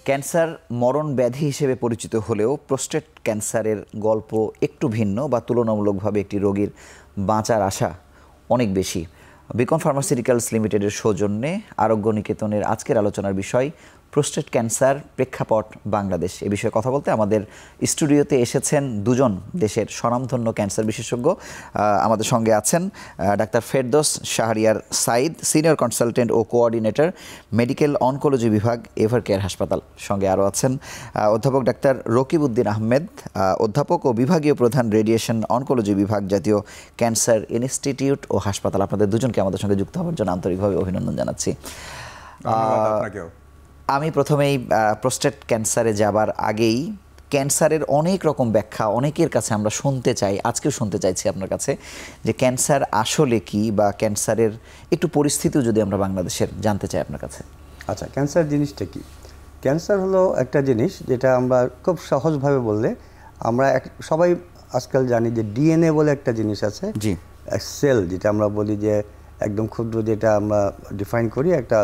Cancer মরণ ব্যাধি হিসেবে পরিচিত হলেও প্রোস্টেট ক্যান্সারের গল্প একটু ভিন্ন বা তুলনামূলকভাবে একটি রোগীর বাঁচার আশা অনেক বেশি। বিকন ফার্মাসিউটিক্যালস লিমিটেডের সৌজন্যে আরোগ্য নিকেতনের আজকের আলোচনার বিষয় প্রোস্টেট ক্যান্সার প্রেক্ষাপট বাংলাদেশ। এ বিষয়ে কথা বলতে আমাদের স্টুডিওতে এসেছেন দুজন দেশের স্বনামধন্য ক্যান্সার বিশেষজ্ঞ। আমাদের সঙ্গে আছেন doctor Ferdous Shahriar Saeed, senior consultant ও কোঅর্ডিনেটর, মেডিকেল অনকোলজি বিভাগ, এভার কেয়ার হাসপাতাল। সঙ্গে আরও আছেন অধ্যাপক ডাক্তার রকিব উদ্দিন আহমেদ, অধ্যাপক ও বিভাগীয় প্রধান, রেডিয়েশন অনকোলজি বিভাগ, জাতীয় ক্যান্সার ইনস্টিটিউট ও হাসপাতাল। আপনাদের দুজনকে আমাদের সঙ্গে যুক্ত হওয়ার জন্য আন্তরিকভাবে অভিনন্দন জানাচ্ছি। আমি প্রথমেই প্রোস্টেট ক্যান্সারে যাবার আগেই ক্যান্সারের অনেক রকম ব্যাখ্যা অনেকের কাছে আমরা শুনতে চাই, আজকেও শুনতে চাইছি আপনার কাছে, যে ক্যান্সার আসলে কি, বা ক্যান্সারের একটু পরিস্থিতিও যদি আমরা বাংলাদেশের জানতে চাই আপনার কাছে। আচ্ছা, ক্যান্সার জিনিসটা কি? ক্যান্সার হলো একটা জিনিস যেটা আমরা খুব সহজভাবে বললে আমরা সবাই আজকাল জানি যে ডিএনএ বলে একটা জিনিস আছে, জি, সেল, যেটা আমরা বলি যে একদম ক্ষুদ্র, যেটা আমরা ডিফাইন করি একটা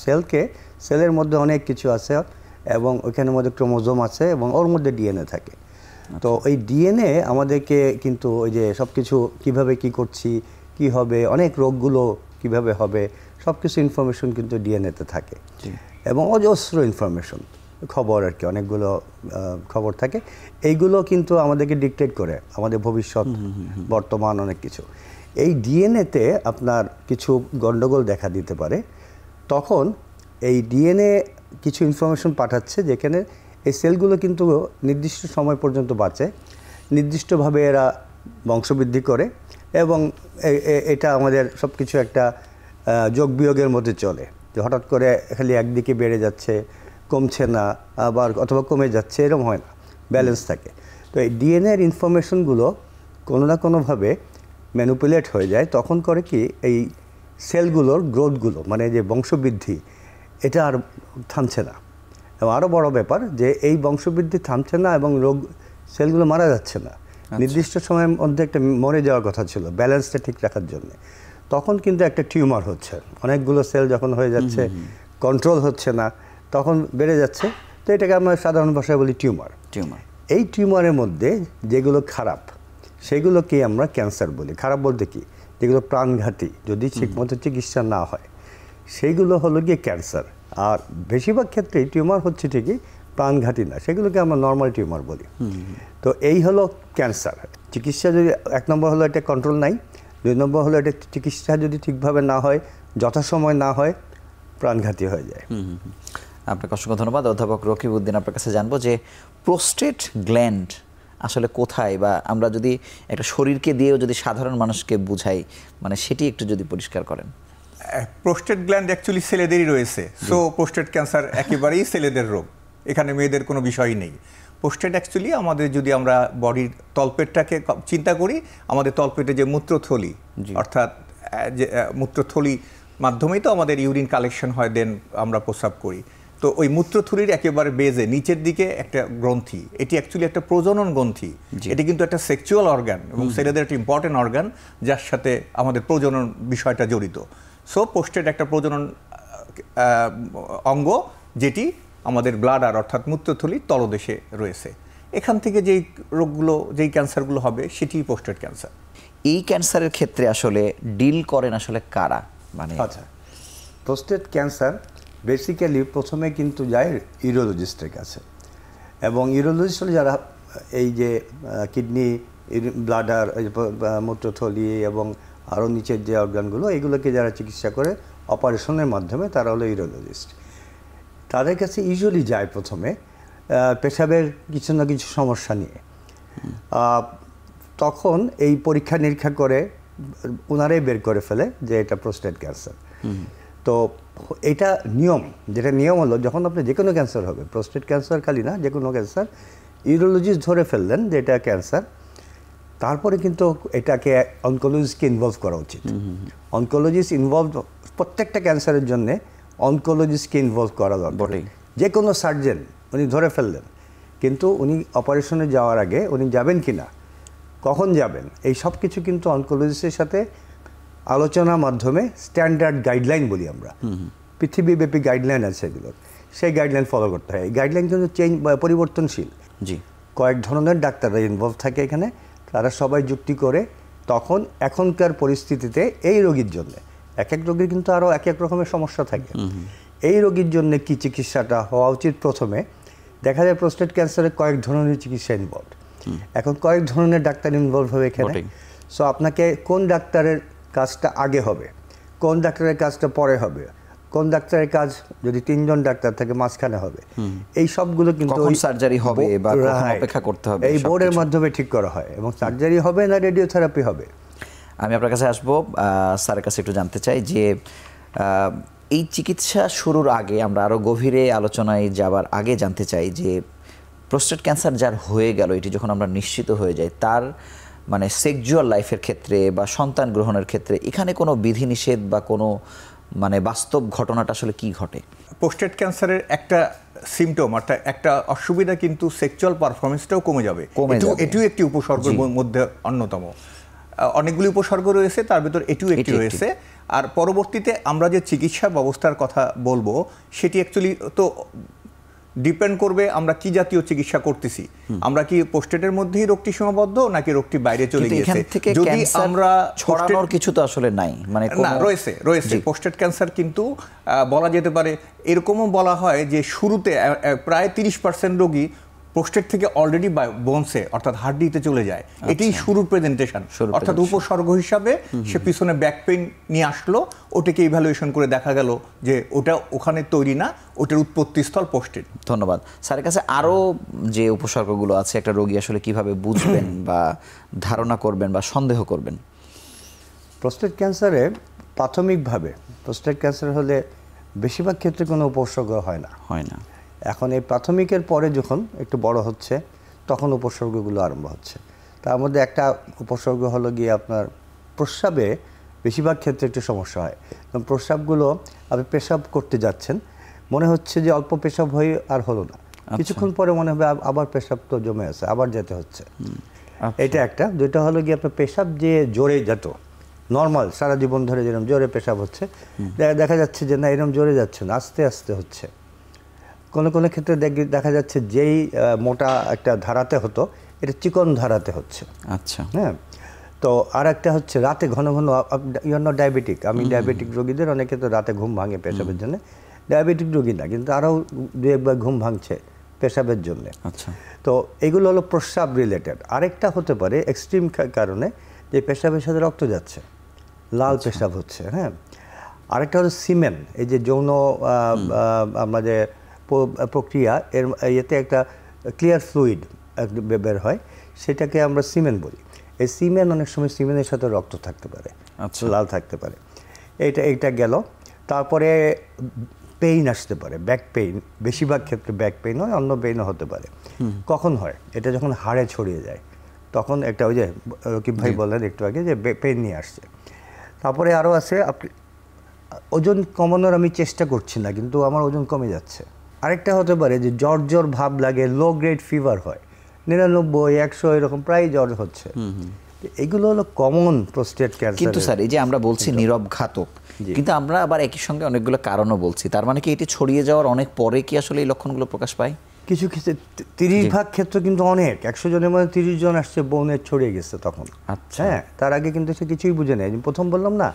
সেলকে। সেলের মধ্যে অনেক কিছু আছে এবং ওইখানের মধ্যে ক্রোমোজোম আছে এবং ওর মধ্যে ডিএনএ থাকে। তো ওই ডিএনএ আমাদেরকে কিন্তু ওই যে সব কিছু কীভাবে কী করছি, কী হবে, অনেক রোগগুলো কিভাবে হবে, সব কিছু ইনফরমেশন কিন্তু ডিএনএতে থাকে এবং অজস্র ইনফরমেশন, খবর আর কি, অনেকগুলো খবর থাকে। এইগুলো কিন্তু আমাদেরকে ডিকটেট করে আমাদের ভবিষ্যৎ, বর্তমান, অনেক কিছু। এই ডিএনএতে আপনার কিছু গণ্ডগোল দেখা দিতে পারে, তখন এই ডিএনএ কিছু ইনফরমেশন পাঠাচ্ছে, যেখানে এই সেলগুলো কিন্তু নির্দিষ্ট সময় পর্যন্ত বাঁচে, নির্দিষ্টভাবে এরা বংশবৃদ্ধি করে এবং এটা আমাদের সব কিছু একটা যোগ বিয়োগের মধ্যে চলে, যে হঠাৎ করে খালি একদিকে বেড়ে যাচ্ছে, কমছে না, আবার অথবা কমে যাচ্ছে, এরকম হয় না, ব্যালেন্স থাকে। তো এই ডিএনএর ইনফরমেশনগুলো কোনো না কোনোভাবে ম্যানিপুলেট হয়ে যায়, তখন করে কি এই সেলগুলোর গ্রোথগুলো, মানে যে বংশবৃদ্ধি, এটা আর থামছে না। এবং আরও বড় ব্যাপার যে এই বংশবৃদ্ধি থামছে না এবং রোগ সেলগুলো মারা যাচ্ছে না। নির্দিষ্ট সময়ের মধ্যে একটা মরে যাওয়ার কথা ছিল ব্যালেন্সটা ঠিক রাখার জন্য, তখন কিন্তু একটা টিউমার হচ্ছে, অনেকগুলো সেল যখন হয়ে যাচ্ছে, কন্ট্রোল হচ্ছে না, তখন বেড়ে যাচ্ছে। তো এটাকে আমরা সাধারণ ভাষায় বলি টিউমার। এই টিউমারের মধ্যে যেগুলো খারাপ সেগুলোকে আমরা ক্যান্সার বলি। খারাপ বলতে কি, যেগুলো প্রাণঘাতী, যদি ঠিকমতো চিকিৎসা না হয়, সেইগুলো হলো গিয়ে ক্যান্সার। আর বেশিরভাগ ক্ষেত্রে টিউমার হচ্ছে ঠিকই, প্রাণঘাতী না, সেগুলোকে আমরা নর্মাল টিউমার বলি। তো এই হলো ক্যান্সার। চিকিৎসা যদি, এক নম্বর হলো এটা কন্ট্রোল নাই, দুই নম্বর হলো এটা চিকিৎসা যদি ঠিকভাবে না হয়, যথাসময় না হয়, প্রাণঘাতী হয়ে যায়। আপনাকে অসংখ্য ধন্যবাদ। অধ্যাপক রকিব উদ্দিন, আপনার কাছে জানবো যে প্রোস্টেট গ্ল্যান্ড আসলে কোথায়, বা আমরা যদি একটা শরীরকে দিয়েও যদি সাধারণ মানুষকে বুঝাই, মানে সেটি একটু যদি পরিষ্কার করেন। প্রোস্টেট গ্ল্যান্ড অ্যাকচুয়ালি ছেলেদেরই রয়েছে, সো প্রোস্টেট ক্যান্সার একেবারেই ছেলেদের রোগ, এখানে মেয়েদের কোনো বিষয়ই নেই। প্রোস্টেট অ্যাকচুয়ালি আমাদের, যদি আমরা বডির তলপেটটাকে চিন্তা করি, আমাদের তলপেটে যে মূত্রথলি, অর্থাৎ যে মূত্রথলি মাধ্যমেই তো আমাদের ইউরিন কালেকশন হয়, দেন আমরা প্রস্রাব করি। তো ওই মূত্রথলির একেবারে বেজে নিচের দিকে একটা গ্রন্থি, এটি অ্যাকচুয়ালি একটা প্রজনন গ্রন্থি। এটি কিন্তু একটা সেক্সুয়াল অর্গান এবং ছেলেদের একটা ইম্পর্টেন্ট অর্গান, যার সাথে আমাদের প্রজনন বিষয়টা জড়িত। সো প্রোস্টেট একটা প্রজনন অঙ্গ, যেটি আমাদের ব্লাডার অর্থাৎ মূত্রথলির তলদেশে রয়েছে। এখান থেকে যেই রোগগুলো, যেই ক্যান্সারগুলো হবে, সেটি প্রোস্টেট ক্যান্সার। এই ক্যান্সারের ক্ষেত্রে আসলে ডিল করেন আসলে কারা? মানে আচ্ছা, প্রোস্টেট ক্যান্সার বেসিক্যালি প্রথমে কিন্তু যায় ইউরোলজিস্টের কাছে, এবং ইউরোলজিস্ট হলে যারা এই যে কিডনি, ব্লাডার, মূত্রথলি এবং আরও নিচের যে অর্গানগুলো, এগুলোকে যারা চিকিৎসা করে অপারেশনের মাধ্যমে, তারা হলো ইউরোলজিস্ট। তাদের কাছে ইউজুয়ালি যায় প্রথমে পেশাবের কিছু না কিছু সমস্যা নিয়ে। তখন এই পরীক্ষা নিরীক্ষা করে ওনারাই বের করে ফেলে যে এটা প্রোস্টেট ক্যান্সার। তো এটা নিয়ম, যেটা নিয়ম হলো, যখন আপনি যে কোনো ক্যান্সার হবে, প্রোস্টেট ক্যান্সার খালি না, যে কোনো ক্যান্সার, ইউরোলজিস্ট ধরে ফেললেন যে এটা ক্যান্সার, তারপরে কিন্তু এটাকে অনকোলজিস্টকে ইনভলভ করা উচিত। অনকোলজিস্ট ইনভলভ, প্রত্যেকটা ক্যান্সারের জন্যে অনকোলজিস্টকে ইনভলভ করা দরকার। যে কোনো সার্জেন উনি ধরে ফেললেন, কিন্তু উনি অপারেশনে যাওয়ার আগে উনি যাবেন কি না, কখন যাবেন, এই সব কিছু কিন্তু অনকোলজিস্টের সাথে আলোচনার মাধ্যমে, স্ট্যান্ডার্ড গাইডলাইন বলি আমরা, পৃথিবীব্যাপী গাইডলাইন আছে এগুলোর, সেই গাইডলাইন ফলো করতে হয়। এই গাইডলাইন কিন্তু পরিবর্তনশীল। জি, কয়েক ধরনের ডাক্তাররা ইনভলভ থাকে এখানে, তারা সবাই যুক্তি করে তখন এখনকার পরিস্থিতিতে এই রোগীর জন্য, এক এক রোগীর কিন্তু আরও এক এক রকমের সমস্যা থাকে, এই রোগীর জন্য কি চিকিৎসাটা হওয়া উচিত। প্রথমে দেখা যায় প্রোস্টেট ক্যান্সারে কয়েক ধরনের চিকিৎসা ইনভলভ, এখন কয়েক ধরনের ডাক্তার ইনভলভ হবে এখানে। সো আপনাকে কোন ডাক্তারের কাজটা আগে হবে, কোন ডাক্তারের কাজটা পরে হবে, কোন ডাক্তারের কাজ যদি 3 জন ডাক্তার থাকে মাঝখানে হবে, এই সবগুলো কিন্তু সার্জারি হবে বা কখন অপেক্ষা করতে হবে এই বোর্ডের মাধ্যমে ঠিক করা হয়। এবং সার্জারি হবে না রেডিওথেরাপি হবে। আমি আপনার কাছে আসবো, স্যারের কাছে একটু জানতে চাই যে এই চিকিৎসা শুরুর আগে আমরা আরও গভীরে আলোচনায় যাবার আগে জানতে চাই যে প্রোস্টেট ক্যান্সার যার হয়ে গেল, এটি যখন আমরা নিশ্চিত হয়ে যাই, তার মানে সেক্সুয়াল লাইফের ক্ষেত্রে বা সন্তান গ্রহণের ক্ষেত্রে এখানে কোনো বিধিনিষেধ বা কোনো মানে বাস্তব ঘটনাটা আসলে কি ঘটে? প্রোস্টেট ক্যান্সারের একটা সিমটম, একটা অসুবিধা কিন্তু সেক্সুয়াল পারফরমেন্সটাও কমে যাবে। এটিও একটি উপসর্গের মধ্যে অন্যতম। অনেকগুলি উপসর্গ রয়েছে, তার ভিতর এটিও একটি রয়েছে। আর পরবর্তীতে আমরা যে চিকিৎসা ব্যবস্থার কথা বলবো সেটি অ্যাকচুয়ালি তো ডিপেন্ড করবে আমরা কি জাতীয় চিকিৎসা করতেছি। আমরা কি প্রোস্টেটের মধ্যেই রোগটি সীমাবদ্ধ নাকি রোগটি বাইরে চলে গিয়েছে? যদি আমরা ছড়ানোর কিছু তো আসলে নাই, মানে না, রয়েছে প্রোস্টেট ক্যান্সার কিন্তু বলা যেতে পারে, এরকমও বলা হয় যে শুরুতে প্রায় 30% রোগী প্রোস্টেট থেকে অলরেডি বোনসে অর্থাৎ হাড্ডিতে চলে যায়। এটি শুরুর প্রেজেন্টেশন, অর্থাৎ উপসর্গ হিসাবে সে পিছনে ব্যাক পেইন নিয়ে আসলো, ওটাকে ইভ্যালুয়েশন করে দেখা গেল যে ওটা ওখানে তৈরি না, ওটার উৎপত্তিস্থল প্রোস্টেট। ধন্যবাদ স্যারের কাছে। আরও যে উপসর্গগুলো আছে একটা রোগী আসলে কিভাবে বুঝবেন বা ধারণা করবেন বা সন্দেহ করবেন? প্রোস্টেট ক্যান্সারে প্রাথমিকভাবে প্রোস্টেট ক্যান্সার হলে বেশিরভাগ ক্ষেত্রে কোনো উপসর্গ হয় না। এখন এই প্রাথমিকের পরে যখন একটু বড় হচ্ছে তখন উপসর্গগুলো আরম্ভ হচ্ছে। তার মধ্যে একটা উপসর্গ হলো গিয়ে আপনার প্রস্রাবে বেশিরভাগ ক্ষেত্রে একটু সমস্যা হয়। কারণ প্রস্রাবগুলো আপনি পেশাব করতে যাচ্ছেন, মনে হচ্ছে যে অল্প পেশাব হয়ে আর হলো না, কিছুক্ষণ পরে মনে হবে আবার পেশাব তো জমে আছে, আবার যেতে হচ্ছে। এটা একটা। দুইটা হলো গিয়ে আপনার পেশাব যে জোরে যেত, নর্মাল সারা জীবন ধরে যেরকম জোরে পেশাব হচ্ছে, দেখা যাচ্ছে যে না এরকম জোরে যাচ্ছে না, আস্তে আস্তে হচ্ছে। কোনো কোনো ক্ষেত্রে দেখা যাচ্ছে যেই মোটা একটা ধারাতে হতো এটা চিকন ধারাতে হচ্ছে। আচ্ছা, হ্যাঁ। তো আর একটা হচ্ছে রাতে ঘন ঘন, ইউনো ডায়াবেটিক, আমি ডায়াবেটিক রোগীদের অনেকে তো রাতে ঘুম ভাঙে পেশাবের জন্য, ডায়াবেটিক রোগী না কিন্তু আরও 2-1 ঘুম ভাঙছে পেশাবের জন্য। আচ্ছা, তো এগুলো হলো প্রস্রাব রিলেটেড। আরেকটা হতে পারে এক্সট্রিম কারণে যে পেশাবের সাথে রক্ত যাচ্ছে, লাল পেশাব হচ্ছে। হ্যাঁ। আরেকটা হলো সিমেন, এই যে যৌন আমাদের প্রক্রিয়া, এর ইয়েতে একটা ক্লিয়ার ফ্লুইড বের হয়, সেটাকে আমরা সিমেন বলি। এই সিমেন অনেক সময় সিমেনের সাথে রক্ত থাকতে পারে, লাল থাকতে পারে। এইটা গেল। তারপরে পেইন আসতে পারে, ব্যাক পেইন, বেশিরভাগ ক্ষেত্রে ব্যাক পেইন হয়, অন্য পেইনও হতে পারে। কখন হয়? এটা যখন হাড়ে ছড়িয়ে যায় তখন একটা, ওই যে রকিব ভাই বললেন একটু আগে যে পেইন নিয়ে আসছে। তারপরে আরও আছে, আপনি ওজন কমানোর আমি চেষ্টা করছি না কিন্তু আমার ওজন কমে যাচ্ছে। আরেকটা হতে পারে যে জ্বর ভাব লাগে, লো গ্রেড ফিভার হয়, 99, 100 এরকম প্রায় জ্বর হচ্ছে। এগুলো হলো কমন প্রোস্টেট ক্যান্সার। কিন্তু স্যার এই যে আমরা বলছি নীরব ঘাতক, কিন্তু আমরা আবার একই সঙ্গে অনেকগুলো কারণও বলছি, তার মানে কি এটি ছড়িয়ে যাওয়ার অনেক পরে কি আসলে এই লক্ষণগুলো প্রকাশ পায়? কিছু ক্ষেত্রে 30% ক্ষেত্র কিন্তু অনেক, 100 জনের মধ্যে 30 জন আসছে বউনের ছড়িয়ে গেছে তখন। আচ্ছা, হ্যাঁ, তার আগে কিন্তু সে কিছুই বুঝে নেয়। প্রথম বললাম না,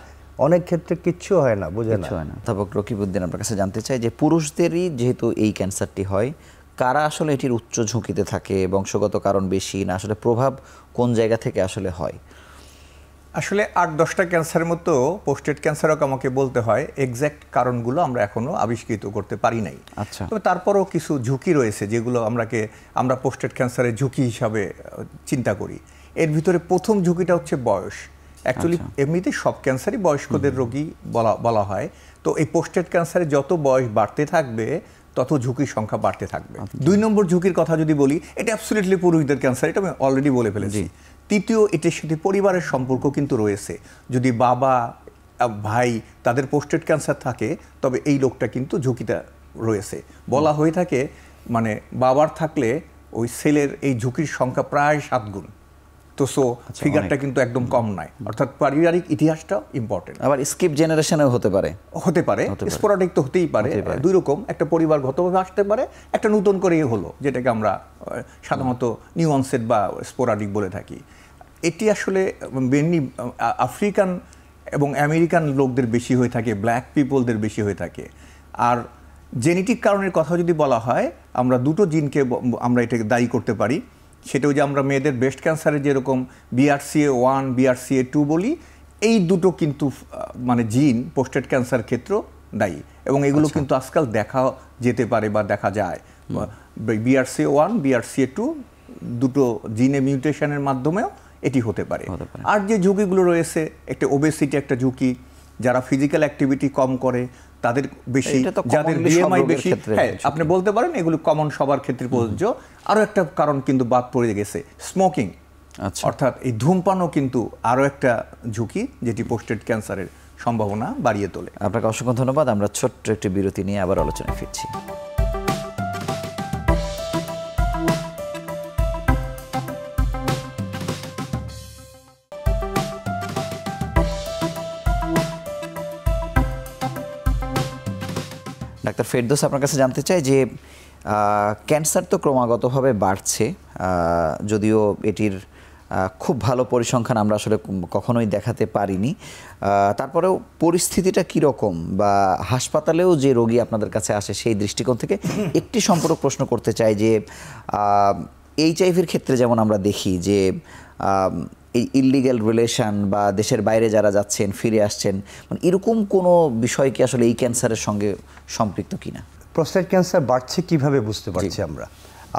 অনেক ক্ষেত্রে কিচ্ছু হয় না, বোঝে না। অধ্যাপক রকিবউদ্দিন, আপনার কাছে জানতে চাই যে পুরুষদেরই যেহেতু এই ক্যান্সারটি হয়, কারা আসলে এটির উচ্চ ঝুঁকিতে থাকে? বংশগত কারণ বেশি না আসলে প্রভাব কোন জায়গা থেকে আসলে হয়? আসলে 8-10টা ক্যান্সারের মতো প্রোস্টেট ক্যান্সারও আমাকে বলতে হয়, এক্স্যাক্ট কারণগুলো আমরা এখনো আবিষ্কৃত করতে পারি নাই। আচ্ছা, তবে তারপরও কিছু ঝুঁকি রয়েছে যেগুলো আমরা প্রোস্টেট ক্যান্সারের ঝুঁকি হিসাবে চিন্তা করি। এর ভিতরে প্রথম ঝুঁকিটা হচ্ছে বয়স। অ্যাকচুয়ালি এমনিতে সব ক্যান্সারই বয়স্কদের রোগী বলা হয়। তো এই প্রোস্টেট ক্যান্সারে যত বয়স বাড়তে থাকবে তত ঝুঁকির সংখ্যা বাড়তে থাকবে। 2 নম্বর ঝুঁকির কথা যদি বলি, এটা অ্যাবসলিউটলি পুরুষদের ক্যান্সার, এটা আমি অলরেডি বলে ফেলেছি। তৃতীয়, এটার সাথে পরিবারের সম্পর্ক কিন্তু রয়েছে। যদি বাবা ভাই তাদের প্রোস্টেট ক্যান্সার থাকে তবে এই লোকটা কিন্তু ঝুঁকিটা রয়েছে। বলা হয়ে থাকে মানে বাবার থাকলে ওই ছেলের এই ঝুঁকির সংখ্যা প্রায় 7 গুণ। তো সো ফিগারটা কিন্তু একদম কম নয়, অর্থাৎ পারিবারিক ইতিহাসটাও ইম্পর্টেন্ট। আবার স্কিপ জেনারেশনেও হতে পারে, স্পোরাডিক তো হতেই পারে, দুই রকম, একটা পরিবারগতভাবে আসতে পারে, একটা নতুন করে হলো, যেটাকে আমরা সাধারণত নিউয়ান্সেড বা স্পোরাডিক বলে থাকি। এটি আসলে মেনলি আফ্রিকান এবং আমেরিকান লোকদের বেশি হয়ে থাকে, ব্ল্যাক পিপলদের বেশি হয়ে থাকে। আর জেনেটিক কারণের কথা যদি বলা হয়, আমরা দুটো জিনকে আমরা এটাকে দায়ী করতে পারি। সেটাও যে আমরা মেয়েদের ব্রেস্ট ক্যান্সারে যেরকম BRCA1 BRCA2 বলি, এই দুটো কিন্তু মানে জিন প্রোস্টেট ক্যান্সার ক্ষেত্র দায়ী, এবং এগুলো কিন্তু আজকাল দেখা যেতে পারে বা দেখা যায়। BRCA1 BRCA2 দুটো জিনে মিউটেশনের মাধ্যমেও এটি হতে পারে। আর যে ঝুঁকিগুলো রয়েছে, একটা ওবেসিটি একটা ঝুঁকি, যারা ফিজিক্যাল অ্যাক্টিভিটি কম করে তাদের বেশি, যাদের BMI বেশি, হ্যাঁ আপনি বলতে পারেন এগুলো কমন সবার ক্ষেত্রে প্রযোজ্য। আরও একটা কারণ কিন্তু বাদ পড়ে গেছে, স্মোকিং, অর্থাৎ এই ধূমপানও কিন্তু আরও একটা ঝুঁকি, যেটি প্রোস্টেট ক্যান্সারের সম্ভাবনা বাড়িয়ে তোলে। আপনাকে অসংখ্য ধন্যবাদ। আমরা ছোট্ট একটি বিরতি নিয়ে আবার আলোচনায় ফিরছি। ডাক্তার ফেরদৌস, আপনার কাছে জানতে চাই যে ক্যান্সার তো ক্রমাগতভাবে বাড়ছে, যদিও এটির খুব ভালো পরিসংখ্যান আমরা আসলে কখনোই দেখাতে পারিনি, তারপরেও পরিস্থিতিটা কীরকম, বা হাসপাতালেও যে রোগী আপনাদের কাছে আসে সেই দৃষ্টিকোণ থেকে একটি সম্পর্ক প্রশ্ন করতে চাই যে HIV-র ক্ষেত্রে যেমন আমরা দেখি যে এই ইললিগ্যাল রিলেশন বা দেশের বাইরে যারা যাচ্ছেন ফিরে আসছেন, মানে এরকম কোনো বিষয় কি আসলে এই ক্যান্সারের সঙ্গে সম্পৃক্ত কিনা? প্রোস্টেট ক্যান্সার বাড়ছে কিভাবে বুঝতে পারছি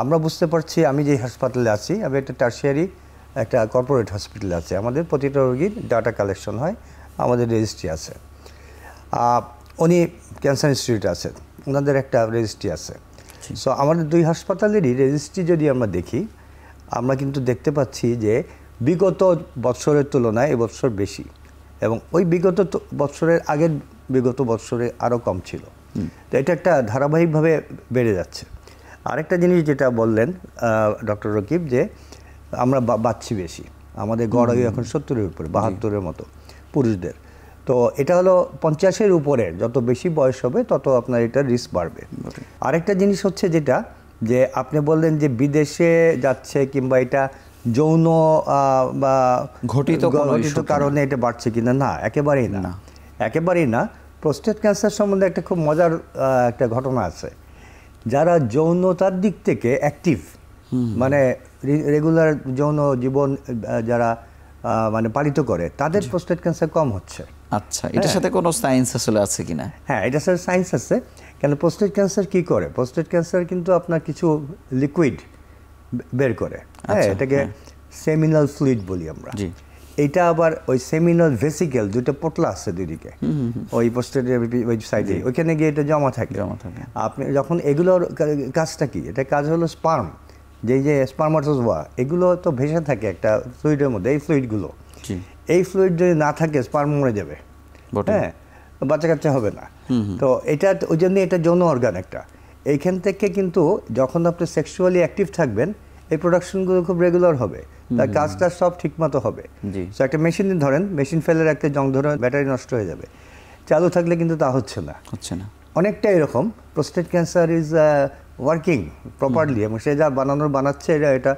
আমরা বুঝতে পারছি, আমি যে হাসপাতালে আছি, আমি একটা টার্সিয়ারি একটা কর্পোরেট হসপিটালে আছে, আমাদের প্রতিটা রোগীর ডাটা কালেকশন হয়, আমাদের রেজিস্ট্রি আছে। উনি ক্যান্সার ইনস্টিটিউট আছে, ওনাদের একটা রেজিস্ট্রি আছে। সো আমাদের দুই হাসপাতালেরই রেজিস্ট্রি যদি আমরা দেখি, আমরা কিন্তু দেখতে পাচ্ছি যে বিগত বৎসরের তুলনায় এবছর বেশি, এবং ওই বিগত বৎসরের আগের বিগত বৎসরে আরও কম ছিল। তো এটা একটা ধারাবাহিকভাবে বেড়ে যাচ্ছে। আরেকটা জিনিস যেটা বললেন ডক্টর রকিব, যে আমরা বাচ্ছি বেশি, আমাদের গড় আয়ু এখন 70-এর উপরে, 72-এর মতো পুরুষদের। তো এটা হলো 50-এর উপরে, যত বেশি বয়স হবে তত আপনার এটা রিস্ক বাড়বে। আরেকটা জিনিস হচ্ছে যেটা, যে আপনি বললেন যে বিদেশে যাচ্ছে কিংবা এটা যৌন বা ঘটিত কারণে এটা বাড়ছে কিনা, না, একেবারেই না, একেবারেই না। প্রোস্টেট ক্যান্সার সম্বন্ধে একটা খুব মজার একটা ঘটনা আছে। যারা যৌনতার দিক থেকে অ্যাক্টিভ, মানে রেগুলার যৌন জীবন যারা মানে পালিত করে, তাদের প্রোস্টেট ক্যান্সার কম হচ্ছে। আচ্ছা, এটার সাথে কোনো সায়েন্স আসলে আছে কিনা? হ্যাঁ, এটার সাথে সায়েন্স আছে। কেন প্রোস্টেট ক্যান্সার কি করে? প্রোস্টেট ক্যান্সার কিন্তু আপনার কিছু লিকুইড বের করে, হ্যাঁ, এটাকে সেমিনাল ফ্লুইড বলি আমরা। এইটা আবার ওই সেমিনাল ভেসিকেল, দুটো পোটলা আছে দুইদিকে, ওই প্রোস্টেটের ওই সাইডে, ওইখানে গিয়ে এটা জমা থাকে। আপনি যখন এগুলোর কাজটা কি, এটা কাজ হলো স্পার্ম, যে স্পার্মাটোজোয়া, এগুলো তো ভেসে থাকে একটা ফ্লুইডের মধ্যে। এই ফ্লুইডগুলো, এই ফ্লুইড যদি না থাকে স্পার্ম মরে যাবে, হ্যাঁ, বাচ্চা কাচ্চা হবে না। তো এটা ওই জন্য এটা যৌন অর্গান একটা। এইখান থেকে কিন্তু যখন আপনি সেক্সুয়ালি অ্যাক্টিভ থাকবেন, এই প্রোডাকশনগুলো খুব রেগুলার হবে, তার কাজটা সব ঠিকমতো হবে। তো একটা মেশিন ধরেন, মেশিন ফেলের একটা জং ধরে ব্যাটারি নষ্ট হয়ে যাবে, চালু থাকলে কিন্তু তা হচ্ছে না। অনেকটা এরকম prostate cancer is working properly, এবং সে যা বানাচ্ছে এটা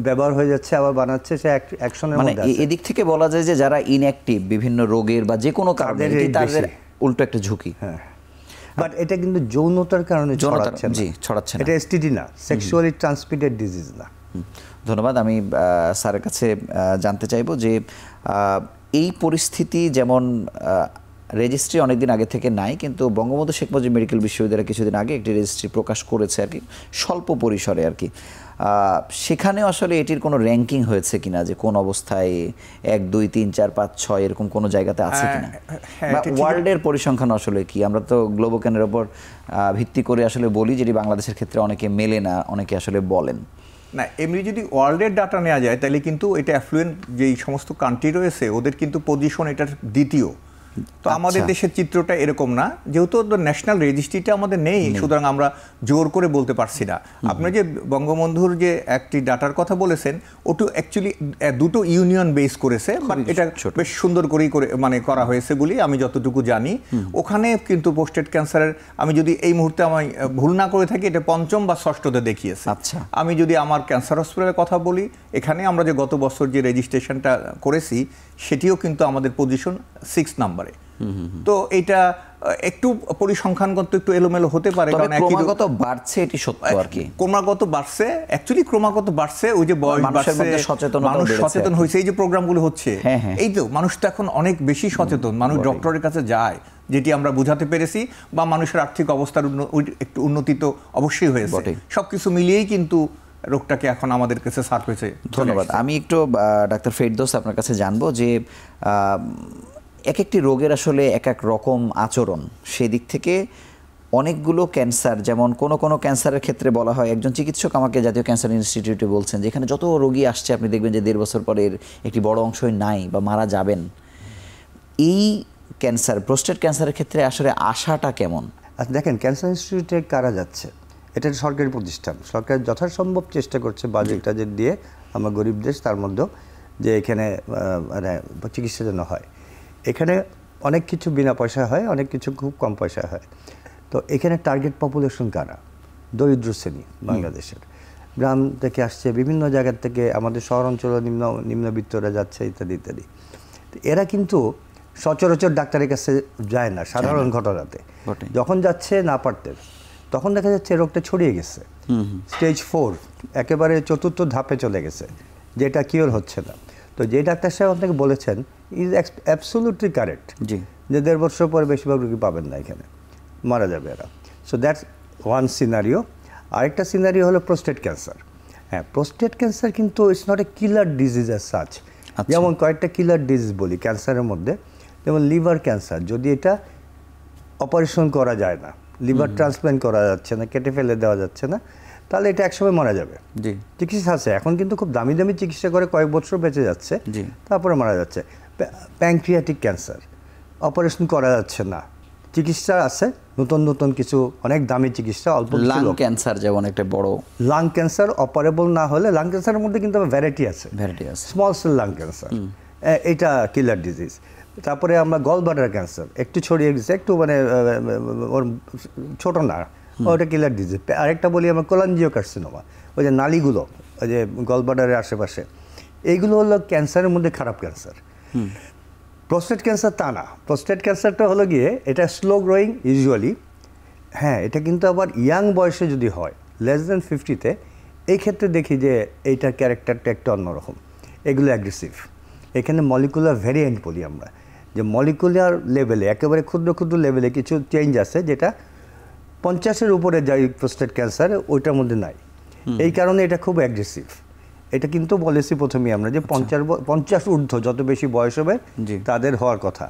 ব্যবহার হয়ে যাচ্ছে, আবার বানাচ্ছে, সে অ্যাকশনের মধ্যে আছে। এদিক থেকে বলা যায় যে যারা ইনঅ্যাক্টিভ বিভিন্ন রোগের বা যে কোনো কারণে, তাদের উল্টো একটা ঝুঁকি। হ্যাঁ, বাট এটা কিন্তু যৌনতার কারণে ছড়াচ্ছে না, এটা এসটিডি না, সেক্সুয়ালি ট্রান্সমিটেড ডিজিজ না। ধন্যবাদ। আমি স্যারের কাছে জানতে চাইবো যে এই পরিস্থিতি, যেমন রেজিস্ট্রি অনেকদিন আগে থেকে নাই, কিন্তু বঙ্গবন্ধু শেখ মুজিব মেডিকেল বিশ্ববিদ্যালয় কিছুদিন আগে একটি রেজিস্ট্রি প্রকাশ করেছে আর কি, স্বল্প পরিসরে আর কি। সেখানেও আসলে এটির কোনো র্যাঙ্কিং হয়েছে কিনা, যে কোন অবস্থায় 1, 2, 3, 4, 5, 6 এরকম কোনো জায়গাতে আছে কিনা, বা ওয়ার্ল্ডের পরিসংখ্যান আসলে কি? আমরা তো গ্লোবোক্যানের ওপর ভিত্তি করে আসলে বলি, যেটি বাংলাদেশের ক্ষেত্রে অনেকে মেলে না, অনেকে আসলে বলেন না। এমনি যদি ওয়ার্ল্ডের ডাটা নেওয়া যায়, তাহলে কিন্তু এটা অ্যাফ্লুয়েন্ট যেই সমস্ত কান্ট্রি রয়েছে, ওদের কিন্তু পজিশন এটার দ্বিতীয়, তো আমাদের দেশের চিত্রটা এরকম না, যেহেতু ন্যাশনাল রেজিস্ট্রিটা আমাদের নেই, সুতরাং আমরা জোর করে বলতে পারছি না। আপনি যে বঙ্গবন্ধুর যে একটি ডাটার কথা বলেছেন, ওটা অ্যাকচুয়ালি দুটো ইউনিয়ন বেস করেছে, বাট এটা বেশ সুন্দর করেই মানে করা হয়েছে বলে আমি যতটুকু জানি। ওখানে কিন্তু প্রোস্টেট ক্যান্সারের, আমি যদি এই মুহূর্তে আমি ভুল না করে থাকি, এটা 5ম বা 6ঠতে দেখিয়েছে। আমি যদি আমার ক্যান্সার হসপিটালের কথা বলি, এখানে আমরা যে গত বছর যে রেজিস্ট্রেশনটা করেছি সেটিও কিন্তু আমাদের পজিশন 6 নম্বরে। তো এটা একটু পরিসংখ্যানগত একটু এলোমেলো হতে পারে, কারণ ক্রমাগত বাড়ছে, এটি সত্য আর কি, ক্রমাগত বাড়ছে, অ্যাকচুয়ালি ক্রমাগত বাড়ছে। ওই যে বয়স বাড়ছে, মানুষ সচেতন হয়েছে, এই যে প্রোগ্রামগুলো হচ্ছে, এই তো মানুষ তো এখন অনেক বেশি সচেতন, মানুষ ডক্টরের কাছে যায়, যেটি আমরা বুঝাতে পেরেছি, বা মানুষের আর্থিক অবস্থার একটু উন্নতি তো অবশ্যই হয়েছে। সবকিছু মিলিয়েই কিন্তু রোগটাকে এখন আমাদের কাছে সার্ভ হয়েছে। ধন্যবাদ। আমি একটু ডাক্তার ফেরদৌস আপনার কাছে জানবো যে এক একটি রোগের আসলে এক এক রকম আচরণ, সেদিক থেকে অনেকগুলো ক্যান্সার, যেমন কোনো ক্যান্সারের ক্ষেত্রে বলা হয়, একজন চিকিৎসক আমাকে জাতীয় ক্যান্সার ইনস্টিটিউটে বলছেন যে এখানে যত রোগী আসছে আপনি দেখবেন যে 1.5 বছর পরে একটি বড় অংশই নাই বা মারা যাবেন। এই ক্যান্সার, প্রোস্টেট ক্যান্সারের ক্ষেত্রে আসলে আশাটা কেমন? আচ্ছা দেখেন, ক্যান্সার ইনস্টিটিউটে কারা যাচ্ছে, এটা সরকারি প্রতিষ্ঠান, সরকার যথাসম্ভব চেষ্টা করছে বাজেটটা যে দিয়ে, আমরা গরিব দেশ তার মধ্যেও, যে এখানে মানে চিকিৎসা যেন হয়। এখানে অনেক কিছু বিনা পয়সায় হয়, অনেক কিছু খুব কম পয়সায় হয়। তো এখানে টার্গেট পপুলেশন কারা? দরিদ্র শ্রেণী বাংলাদেশের, গ্রাম থেকে আসছে, বিভিন্ন জায়গার থেকে আমাদের শহর অঞ্চলে নিম্নবিত্তরা যাচ্ছে, ইত্যাদি ইত্যাদি। এরা কিন্তু সচরাচর ডাক্তারের কাছে যায় না সাধারণ ঘটনাতে, যখন যাচ্ছে না পারতে, তখন দেখা যাচ্ছে রোগটা ছড়িয়ে গেছে, স্টেজ 4 একেবারে 4র্থ ধাপে চলে গেছে, যেটা কিওর হচ্ছে না। তো যে ডাক্তার সাহেব আপনাকে বলেছেন ইজ অ্যাবসোলুটলি কারেক্ট, যে 1.5 বছর পরে বেশিরভাগ রোগী পাবেন না, এখানে মারা যাবে এরা। So that's one scenario. আরেকটা সিনারিও হলো প্রোস্টেট ক্যান্সার। হ্যাঁ, প্রোস্টেট ক্যান্সার কিন্তু it's not a killer disease as such. যেমন কয়েকটা কিলার ডিজিজ বলি ক্যান্সারের মধ্যে, যেমন লিভার ক্যান্সার, যদি এটা অপারেশন করা যায় না, লিভার ট্রান্সপ্ল্যান্ট করা যাচ্ছে না, কেটে ফেলে দেওয়া যাচ্ছে না, তাহলে এটা একসময় মারা যাবে। চিকিৎসা আছে এখন, কিন্তু খুব দামি দামি চিকিৎসা করে কয়েক বছর বেঁচে যাচ্ছে, তারপরে মারা যাচ্ছে। প্যানক্রিয়াটিক ক্যান্সার, অপারেশন করা যাচ্ছে না, চিকিৎসা আছে নতুন নতুন কিছু, অনেক দামি চিকিৎসা, অল্প। লাং ক্যান্সার যেমন একটা বড়, লাং ক্যান্সার অপারেবল না হলে, লাং ক্যান্সারের মধ্যে কিন্তু ভ্যারাইটি আছে, স্মল সেল লাং ক্যান্সার, এটা কিলার ডিজিজ। তারপরে আমরা গলব্লাডার ক্যান্সার, একটু ছড়িয়ে গেছে, একটু মানে ওর ছোট না, ওটা কিলার ডিজিজ। আরেকটা বলি আমরা কোলাঞ্জিও কার্সিনোমা, ওই যে নালীগুলো ওই যে গলব্লাডারের আশেপাশে, এইগুলো হলো ক্যান্সারের মধ্যে খারাপ ক্যান্সার। প্রোস্টেট ক্যান্সার তা না, প্রোস্টেট ক্যান্সারটা হলো গিয়ে এটা স্লো গ্রোয়িং ইউজুয়ালি। হ্যাঁ, এটা কিন্তু আবার ইয়াং বয়সে যদি হয়, লেস দেন 50-তে, এই ক্ষেত্রে দেখি যে এইটার ক্যারেক্টারটা একটু অন্যরকম, এগুলো অ্যাগ্রেসিভ। এখানে মলিকুলার ভ্যারিয়েন্ট বলি আমরা, যে মলিকুলার লেভেলে একেবারে ক্ষুদ্র ক্ষুদ্র লেভেলে কিছু চেঞ্জ আছে, যেটা 50-এর উপরে যাই প্রোস্টেট ক্যান্সার ওইটার মধ্যে নাই। এই কারণে এটা খুব অ্যাগ্রেসিভ। এটা কিন্তু বলেছি প্রথমেই আমরা যে 50 ঊর্ধ্ব যত বেশি বয়স হবে তাদের হওয়ার কথা,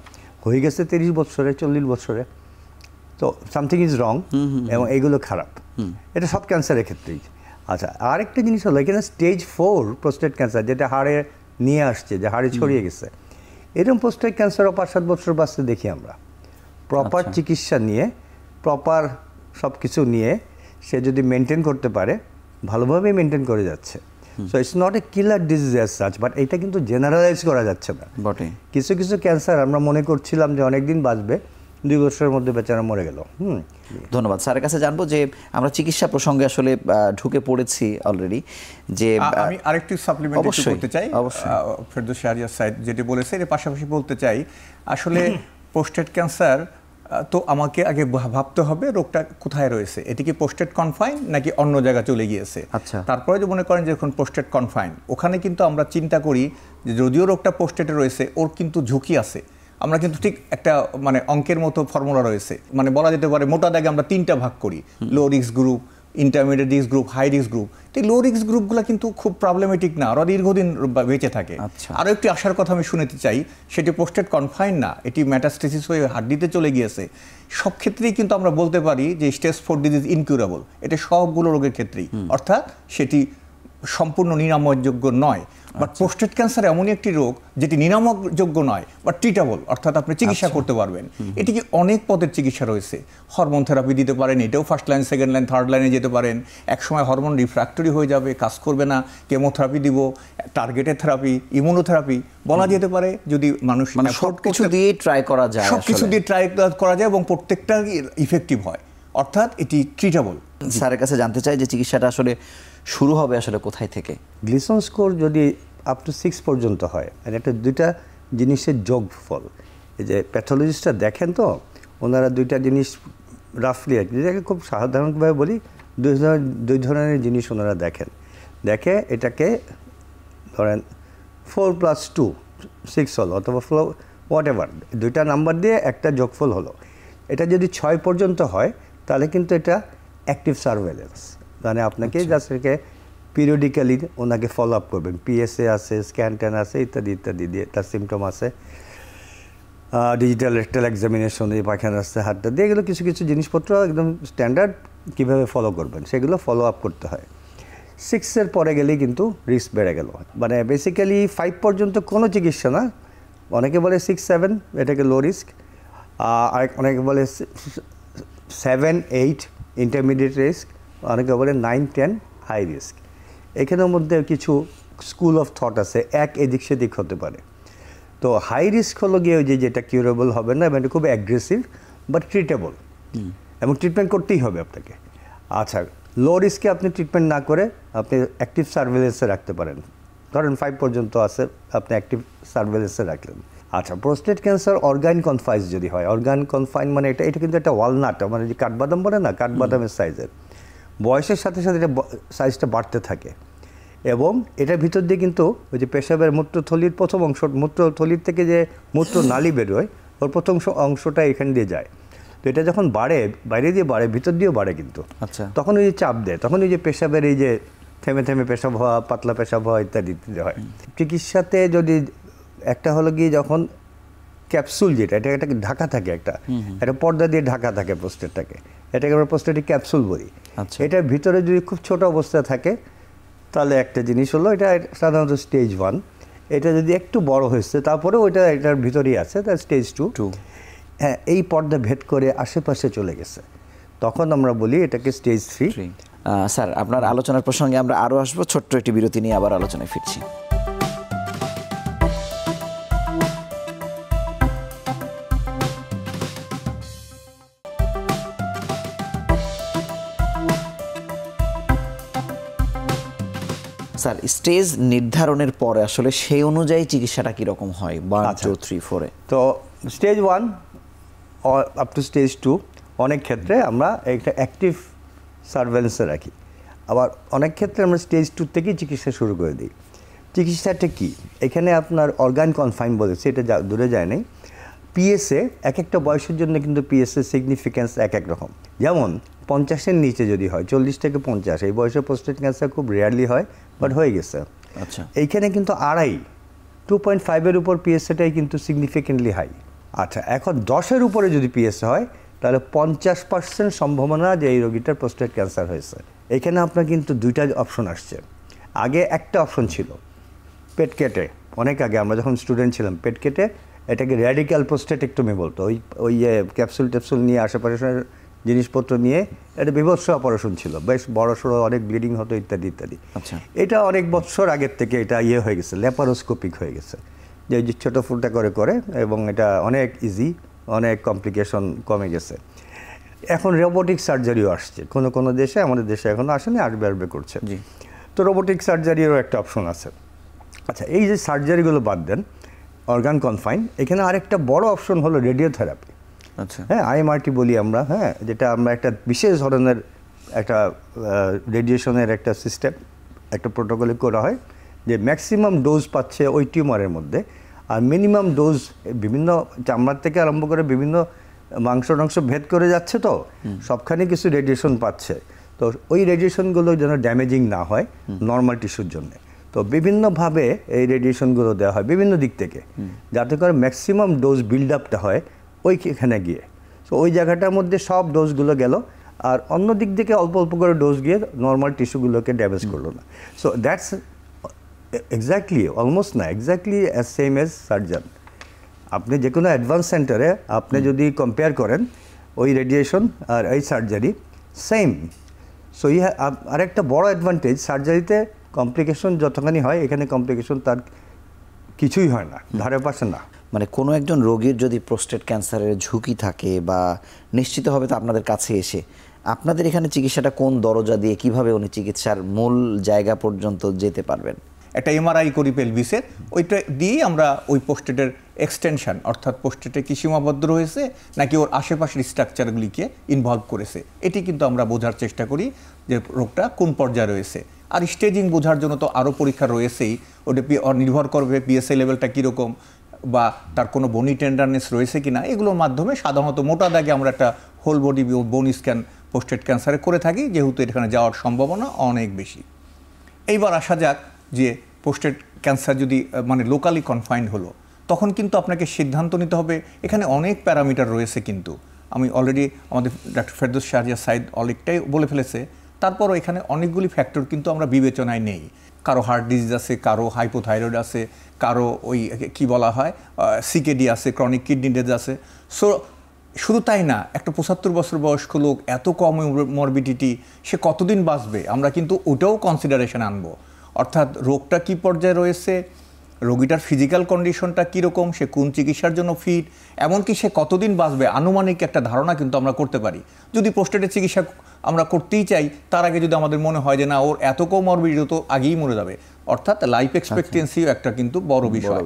হয়ে গেছে 30 বছরে, 40 বছরে, তো সামথিং ইজ রং, এবং এইগুলো খারাপ। এটা সব ক্যান্সারের ক্ষেত্রেই। আচ্ছা, আরেকটা জিনিস হলো এখানে স্টেজ 4 প্রোস্টেট ক্যান্সার, যেটা হাড়ে নিয়ে আসছে, যে হাড়ে ছড়িয়ে গেছে, এরকম প্রোস্টেট ক্যান্সারও 5-7 বছর বাঁচতে দেখি আমরা, প্রপার চিকিৎসা নিয়ে, প্রপার সব কিছু নিয়ে সে যদি মেনটেন করতে পারে, ভালোভাবে মেনটেন করে যাচ্ছে। So it's not a killer disease as such, but এটা কিন্তু জেনারেলাইজ করা যাচ্ছে না। কিছু কিছু ক্যান্সার আমরা মনে করছিলাম যে অনেকদিন বাঁচবে, 2 বছরের মধ্যে বেচারা মরে গেল। ধন্যবাদ। স্যারের কাছে জানবো যে আমরা চিকিৎসা প্রসঙ্গে আসলে ঢুকে পড়েছি অলরেডি, যে আমি আরেকটি সাপ্লিমেন্ট করতে চাই, ফেরদৌস শাহরিয়ার সাহেব যেটি বলেছে এর পাশাপাশি বলতে চাই, আসলে প্রোস্টেট ক্যান্সার তো আমাকে আগে ভাবতে হবে রোগটা কোথায় রয়েছে, এটি কি প্রোস্টেট কনফাইন নাকি অন্য জায়গায় চলে গিয়েছে। তারপরে যে মনে করেন যে এখন প্রোস্টেট কনফাইন, ওখানে কিন্তু আমরা চিন্তা করি যে যদিও রোগটা প্রোস্টেটে রয়েছে, ওর কিন্তু ঝুঁকি আছে। আমরা কিন্তু ঠিক একটা মানে অঙ্কের মতো ফর্মুলা রয়েছে, মানে বলা যেতে পারে মোটা দাগে আমরা 3টা ভাগ করি, low risk group, intermediate risk group, high risk group. তো লো রিস্ক গ্রুপগুলো কিন্তু খুব প্রবলেমেটিক না, ওরা দীর্ঘদিন বেঁচে থাকে। আরও একটি আশার কথা আমি শুনতে চাই, সেটি প্রোস্টেট কনফাইন না, এটি মেটাস্টেসিস হয়ে হাড্ডিতে চলে গিয়েছে। সব ক্ষেত্রেই কিন্তু আমরা বলতে পারি যে স্টেজ 4 ডিজিজ ইনকিউরেবল, এটা সবগুলো রোগের ক্ষেত্রেই, অর্থাৎ সেটি সম্পূর্ণ নিরাময়যোগ্য নয়। বাট প্রোস্টেট ক্যান্সার এমনই একটি রোগ যেটি নিরাময়যোগ্য নয় বাট ট্রিটেবল, অর্থাৎ আপনি চিকিৎসা করতে পারবেন। এটিকে অনেক পদের চিকিৎসা রয়েছে, হরমোন থেরাপি দিতে পারেন, এটাও first line, second line, third লাইনে যেতে পারেন। একসময় হরমোন রিফ্র্যাক্টরি হয়ে যাবে, কাজ করবে না, কেমোথেরাপি দিব, টার্গেটেড থেরাপি, ইমিউনোথেরাপি বলা যেতে পারে। যদি মানুষ মানে সব কিছু দিয়ে ট্রাই করা যায়, সব কিছু দিয়ে ট্রাই করা যায় এবং প্রত্যেকটা ইফেক্টিভ হয়, অর্থাৎ এটি ট্রিটেবল। স্যারের কাছে জানতে চাই যে চিকিৎসাটা আসলে শুরু হবে আসলে কোথায় থেকে? গ্লিসন স্কোর যদি আপ টু 6 পর্যন্ত হয়, আর একটা দুইটা জিনিসের যোগফল, এই যে প্যাথোলজিস্টরা দেখেন তো ওনারা দুইটা জিনিস রাফলি যেটাকে খুব সাধারণভাবে বলি দুই ধরনের জিনিস ওনারা দেখে এটাকে ধরেন 4+2 6 হলো, অথবা হোয়াট এভার দুইটা নাম্বার দিয়ে একটা যোগফল হলো। এটা যদি 6 পর্যন্ত হয় তাহলে কিন্তু এটা অ্যাক্টিভ সার্ভেলেন্স, মানে আপনাকে জাস্ট পিরিয়ডিক্যালি ওনাকে ফলো আপ করবেন, পিএসএ আছে, স্ক্যান আছে, ইত্যাদি ইত্যাদি দিয়ে তার সিমটম আছে, ডিজিটাল রেক্টাল এক্সামিনেশন, এই পায়খানা আসছে, হাতটা দিয়ে, এগুলো কিছু কিছু জিনিসপত্র একদম স্ট্যান্ডার্ড কীভাবে ফলো করবেন সেগুলো ফলো আপ করতে হয়। 6-এর পরে গেলেই কিন্তু রিস্ক বেড়ে গেল, মানে বেসিক্যালি 5 পর্যন্ত কোনো চিকিৎসা না, অনেকে বলে 6-7 এটাকে লো রিস্ক, আর অনেকে বলে 7-8 ইন্টারমিডিয়েট রিস্ক, অনেকে বলে 9-10 হাই রিস্ক। এখানের মধ্যে কিছু স্কুল অফ থট আছে, এদিক সেদিক হতে পারে। তো হাই রিস্ক হলো গিয়ে ওই যেটা কিউরেবল হবে না, মানে খুব অ্যাগ্রেসিভ বাট ট্রিটেবল, এবং ট্রিটমেন্ট করতেই হবে আপনাকে। আচ্ছা, লো রিস্কে আপনি ট্রিটমেন্ট না করে আপনি অ্যাক্টিভ সার্ভেলেন্সে রাখতে পারেন, ধরেন 5 পর্যন্ত আছে, আপনি অ্যাক্টিভ সার্ভেলেন্সে রাখলেন। আচ্ছা, প্রোস্টেট ক্যান্সার অর্গান কনফাইন যদি হয়, অর্গান কনফাইন মানে এটা কিন্তু একটা ওয়ালনাট, মানে যে কাঠবাদাম বলে না, কাঠবাদামের সাইজের, বয়সের সাথে সাথে এটা সাইজটা বাড়তে থাকে, এবং এটার ভিতর দিয়ে কিন্তু ওই যে পেশাবের মূত্রথলির প্রথম অংশ, মূত্রথলির থেকে যে মূত্র নালী বেরোয় ওর প্রথম অংশটা এখান দিয়ে যায়। তো এটা যখন বাড়ে, বাইরে দিয়ে বাড়ে, ভিতর দিয়েও বাড়ে কিন্তু, আচ্ছা, তখন ওই যে চাপ দেয়, তখন ওই যে পেশাবের এই যে থেমে থেমে পেশাব হওয়া, পাতলা পেশাব হওয়া ইত্যাদি ইত্যাদি হয়। চিকিৎসাতে যদি একটা হলো গিয়ে যখন ক্যাপসুল, যেটা এটাকে ঢাকা থাকে, একটা পর্দা দিয়ে ঢাকা থাকে প্রোস্টেটটাকে, এটাকে আমরা প্রোস্টেটিক ক্যাপসুল বলি। এটার ভিতরে যদি খুব ছোট অবস্থায় থাকে তাহলে একটা জিনিস হলো, এটা সাধারণত স্টেজ 1। এটা যদি একটু বড় হয়েছে তারপরে ওইটা এটার ভিতরেই আছে, তার স্টেজ 2। হ্যাঁ, এই পর্দা ভেদ করে আশেপাশে চলে গেছে, তখন আমরা বলি এটাকে স্টেজ 3। স্যার, আপনার আলোচনার প্রসঙ্গে আমরা আরও আসবো, ছোট্ট একটি বিরতি নিয়ে আবার আলোচনায় ফিরছি। স্যার, স্টেজ নির্ধারণের পরে আসলে সেই অনুযায়ী চিকিৎসাটা কীরকম হয় 1, 2, 3, 4-এ? তো স্টেজ 1 আপ টু স্টেজ 2 অনেক ক্ষেত্রে আমরা একটা অ্যাক্টিভ সার্ভেলেন্সে রাখি, আবার অনেক ক্ষেত্রে আমরা স্টেজ 2 থেকেই চিকিৎসা শুরু করে দিই। চিকিৎসাটা কি, এখানে আপনার অর্গান কনফাইন বলেছে, এটা দূরে যায় নাই। পিএসএ এক একটা বয়সের জন্য কিন্তু পিএসএ সিগনিফিক্যান্স এক এক রকম। যেমন 50-এর নিচে যদি হয়, 40 থেকে 50, এই বয়সে প্রোস্টেট ক্যান্সার খুব রেয়ারলি হয়, বাট হয়ে গেছে। আচ্ছা, এইখানে কিন্তু 2.5-এর উপর পিএসএটাই কিন্তু সিগনিফিকেন্টলি হাই। আচ্ছা, এখন 10-এর উপরে যদি পিএসএ হয় তাহলে 50% সম্ভাবনা যে এই রোগীটার প্রোস্টেট ক্যান্সার হয়েছে। এখানে আপনার কিন্তু দুইটা অপশন আসছে। আগে একটা অপশন ছিল পেট কেটে, অনেক আগে আমরা যখন স্টুডেন্ট ছিলাম, পেট কেটে এটাকে র্যাডিক্যাল প্রোস্টেটেক্টমি বলতো, ওই ক্যাপসুল ট্যাপসুল নিয়ে আশেপাশের জিনিসপত্র নিয়ে এটা বিভৎস অপারেশন ছিল, বেশ বড়সড়, অনেক ব্লিডিং হতো ইত্যাদি ইত্যাদি। আচ্ছা, এটা অনেক বছর আগের থেকে এটা হয়ে গেছে, ল্যাপারোস্কোপিক হয়ে গেছে, যে ছোটো ফুলটা করে, এবং এটা অনেক ইজি, অনেক কমপ্লিকেশন কমে গেছে। এখন রোবোটিক সার্জারিও আসছে কোনো দেশে, আমাদের দেশে এখনও আসেনি, আসবে করছে। তো রোবোটিক সার্জারিরও একটা অপশন আছে। আচ্ছা, এই যে সার্জারিগুলো বাদ দেন, অর্গান কনফাইন, এখানে আরেকটা বড় অপশন হলো রেডিওথেরাপি। আচ্ছা, হ্যাঁ, আইএমআরটি বলি আমরা, হ্যাঁ, যেটা আমরা একটা বিশেষ ধরনের একটা রেডিয়েশনের একটা সিস্টেম, একটা প্রোটোকলে করা হয়, যে ম্যাক্সিমাম ডোজ পাচ্ছে ওই টিউমারের মধ্যে, আর মিনিমাম ডোজ বিভিন্ন চামড়ার থেকে আরম্ভ করে বিভিন্ন মাংস ভেদ করে যাচ্ছে, তো সবখানে কিছু রেডিয়েশন পাচ্ছে। তো ওই রেডিয়েশনগুলো যেন ড্যামেজিং না হয় নর্মাল টিস্যুর জন্য, তো বিভিন্নভাবে এই রেডিয়েশনগুলো দেওয়া হয় বিভিন্ন দিক থেকে, যাতে করে ম্যাক্সিমাম ডোজ বিল্ড আপটা হয় ওইখানে গিয়ে। সো ওই জায়গাটার মধ্যে সব ডোজগুলো গেল, আর অন্য দিক থেকে অল্প অল্প করে ডোজ গিয়ে নর্মাল টিস্যুগুলোকে ড্যামেজ করলো না। সো দ্যাটস এক্স্যাক্টলি, অলমোস্ট না, এক্স্যাক্টলি সেম এজ সার্জন। আপনি যে কোনো অ্যাডভান্স সেন্টারে আপনি যদি কম্পেয়ার করেন ওই রেডিয়েশন আর এই সার্জারি সেম। সো আরেকটা বড় অ্যাডভান্টেজ, সার্জারিতে কমপ্লিকেশন যতখানি হয় এখানে কমপ্লিকেশন তার কিছুই হয় না, ধারে পাশে না। মানে কোনো একজন রোগীর যদি প্রোস্টেট ক্যান্সারের ঝুঁকি থাকে বা নিশ্চিত হবে তো আপনাদের কাছে এসে আপনাদের এখানে চিকিৎসাটা কোন দরজা দিয়ে কিভাবে উনি চিকিৎসার মূল জায়গা পর্যন্ত যেতে পারবেন? একটা এমআরআই করি পেলভিসের, ওইটা দিয়েই আমরা ওই পোস্টেটের এক্সটেনশন অর্থাৎ পোস্টেটে কি সীমাবদ্ধ রয়েছে নাকি ওর আশেপাশের স্ট্রাকচারগুলিকে ইনভলভ করেছে এটি কিন্তু আমরা বোঝার চেষ্টা করি যে রোগটা কোন পর্যায়ে রয়েছে। আর স্টেজিং বোঝার জন্য তো আরও পরীক্ষা রয়েছেই, ওটা নির্ভর করবে পিএসএ লেভেলটা কীরকম বা তার কোনো বনি টেন্ডারনেস রয়েছে কি না, এগুলোর মাধ্যমে সাধারণত মোটা দাগে আমরা একটা হোল বডি বোন স্ক্যান প্রোস্টেট ক্যান্সারে করে থাকি, যেহেতু এখানে যাওয়ার সম্ভাবনা অনেক বেশি। এইবার আসা যাক যে প্রোস্টেট ক্যান্সার যদি মানে লোকালি কনফাইন্ড হলো, তখন কিন্তু আপনাকে সিদ্ধান্ত নিতে হবে। এখানে অনেক প্যারামিটার রয়েছে, কিন্তু আমি অলরেডি আমাদের ডক্টর ফেরদৌস শাহরিয়ার সাইদ অনেকটাই বলে ফেলেছে। তারপরও এখানে অনেকগুলি ফ্যাক্টর কিন্তু আমরা বিবেচনায় নেই। কারো হার্ট ডিজিজ আছে, কারো হাইপোথাইরয়েড আছে, কারো ওই কি বলা হয় সিকেডি আছে, ক্রনিক কিডনি ডিজিজ আছে। সো শুধু তাই না, একটা 75 বছর বয়স্ক লোক, এত কম মরবিডিটি, সে কতদিন বাঁচবে, আমরা কিন্তু ওটাও কনসিডারেশন আনবো। অর্থাৎ রোগটা কী পর্যায়ে রয়েছে, রোগীটার ফিজিক্যাল কন্ডিশনটা কীরকম, সে কোন চিকিৎসার জন্য ফিট, এমনকি সে কতদিন বাঁচবে, আনুমানিক একটা ধারণা কিন্তু আমরা করতে পারি। যদি প্রোস্টেটের চিকিৎসা আমরা করতেই চাই, তার আগে যদি আমাদের মনে হয় যে না ওর এত কম মরবিডিটি তো আগেই মরে যাবে, অর্থাৎ লাইফ এক্সপেক্টেন্সিও একটা কিন্তু বড় বিষয়।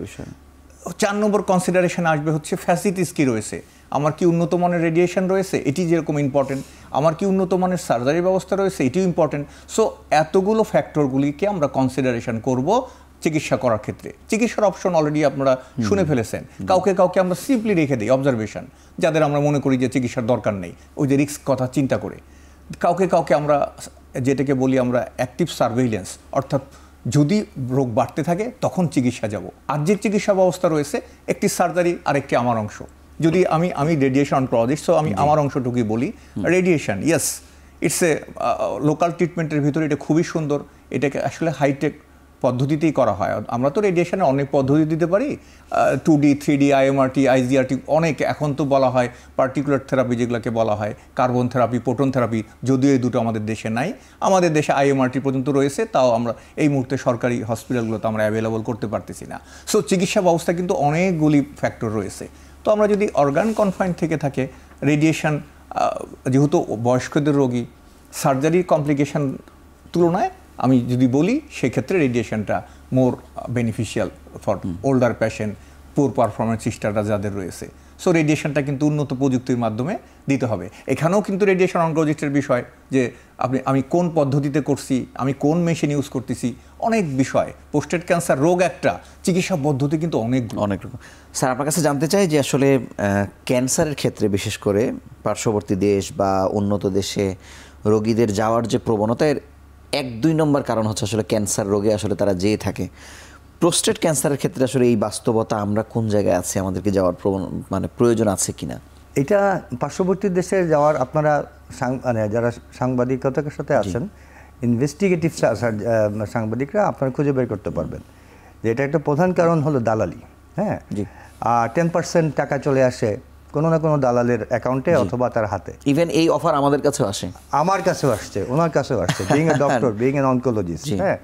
4 নম্বর কনসিডারেশন আসবে হচ্ছে ফ্যাসিলিটিস কী রয়েছে, আমার কি উন্নত মানের রেডিয়েশন রয়েছে, এটি যেরকম ইম্পর্টেন্ট, আমার কি উন্নত মানের সার্জারি ব্যবস্থা রয়েছে, এটিও ইম্পর্টেন্ট। সো এতগুলো ফ্যাক্টরগুলিকে আমরা কনসিডারেশন করব চিকিৎসা করার ক্ষেত্রে। চিকিৎসার অপশন অলরেডি আপনারা শুনে ফেলেছেন। কাউকে কাউকে আমরা সিম্পলি রেখে দিই অবজারভেশন, যাদের আমরা মনে করি যে চিকিৎসার দরকার নেই, ওই যে রিস্ক কথা চিন্তা করে। কাউকে কাউকে আমরা যেটাকে বলি আমরা অ্যাক্টিভ সার্ভেইলেন্স, অর্থাৎ যদি রোগ বাড়তে থাকে তখন চিকিৎসা যাব। আর যে চিকিৎসা ব্যবস্থা রয়েছে, একটি সার্জারি আর একটি আমার অংশ। যদি আমি রেডিয়েশন অনকোলজিস্ট, সো আমি আমার অংশটুকুই বলি। Radiation yes, it's a local ট্রিটমেন্টের ভিতরে এটা খুবই সুন্দর, এটাকে আসলে হাইটেক পদ্ধতিতেই করা হয়। আমরা তো রেডিয়েশনে অনেক পদ্ধতি দিতে পারি, 2D 3D IMRT IGRT অনেক, এখন তো বলা হয় পার্টিকুলার থেরাপি যেগুলোকে বলা হয় কার্বন থেরাপি, প্রোটন থেরাপি, যদিও এই দুটো আমাদের দেশে নাই। আমাদের দেশে IMRT পর্যন্ত রয়েছে, তাও আমরা এই মুহূর্তে সরকারি হসপিটালগুলোতে আমরা অ্যাভেলেবল করতে পারতেছি না। সো চিকিৎসা ব্যবস্থা কিন্তু অনেকগুলি ফ্যাক্টর রয়েছে। তো আমরা যদি অর্গান কনফাইন থেকে থাকে, রেডিয়েশন যেহেতু বয়স্কদের রোগী, সার্জারির কমপ্লিকেশন তুলনায় আমি যদি বলি সেক্ষেত্রে রেডিয়েশনটা মোর বেনিফিশিয়াল ফর ওল্ডার পেশেন্ট, পুর পারফরমেন্স সিস্টাররা যাদের রয়েছে। সো রেডিয়েশনটা কিন্তু উন্নত প্রযুক্তির মাধ্যমে দিতে হবে। এখানেও কিন্তু রেডিয়েশন অনকোলজিস্টের বিষয় যে আমি কোন পদ্ধতিতে করছি, আমি কোন মেশিন ইউজ করতেছি, অনেক বিষয়। প্রোস্টেট ক্যান্সার রোগ একটা, চিকিৎসা পদ্ধতি কিন্তু অনেক রকম। স্যার, আপনার কাছে জানতে চাই যে আসলে ক্যান্সারের ক্ষেত্রে বিশেষ করে পার্শ্ববর্তী দেশ বা উন্নত দেশে রোগীদের যাওয়ার যে প্রবণতা, এর 1-2 নম্বর কারণ হচ্ছে আসলে ক্যান্সার রোগে আসলে তারা যেয়ে থাকে। প্রোস্টেট ক্যান্সারের ক্ষেত্রে আসলে এই বাস্তবতা আমরা কোন জায়গায় আছি, আমাদেরকে যাওয়ার মানে প্রয়োজন আছে কিনা? এটা পার্শ্ববর্তী দেশে যাওয়ার, আপনারা মানে যারা সাংবাদিকতার সাথে আছেন, ইনভেস্টিগেটিভ সাংবাদিকরা আপনারা খুঁজে বের করতে পারবেন যে এটা একটা প্রধান কারণ হলো দালালি। হ্যাঁ, 10% টাকা চলে আসে কোনো না কোনো দালালের অ্যাকাউন্টে অথবা তার হাতে। ইভেন এই অফার আমাদের কাছেও আসে, আমার কাছেও আসছে, ওনার কাছেও আসছে, being a doctor, being N oncologist. হ্যাঁ,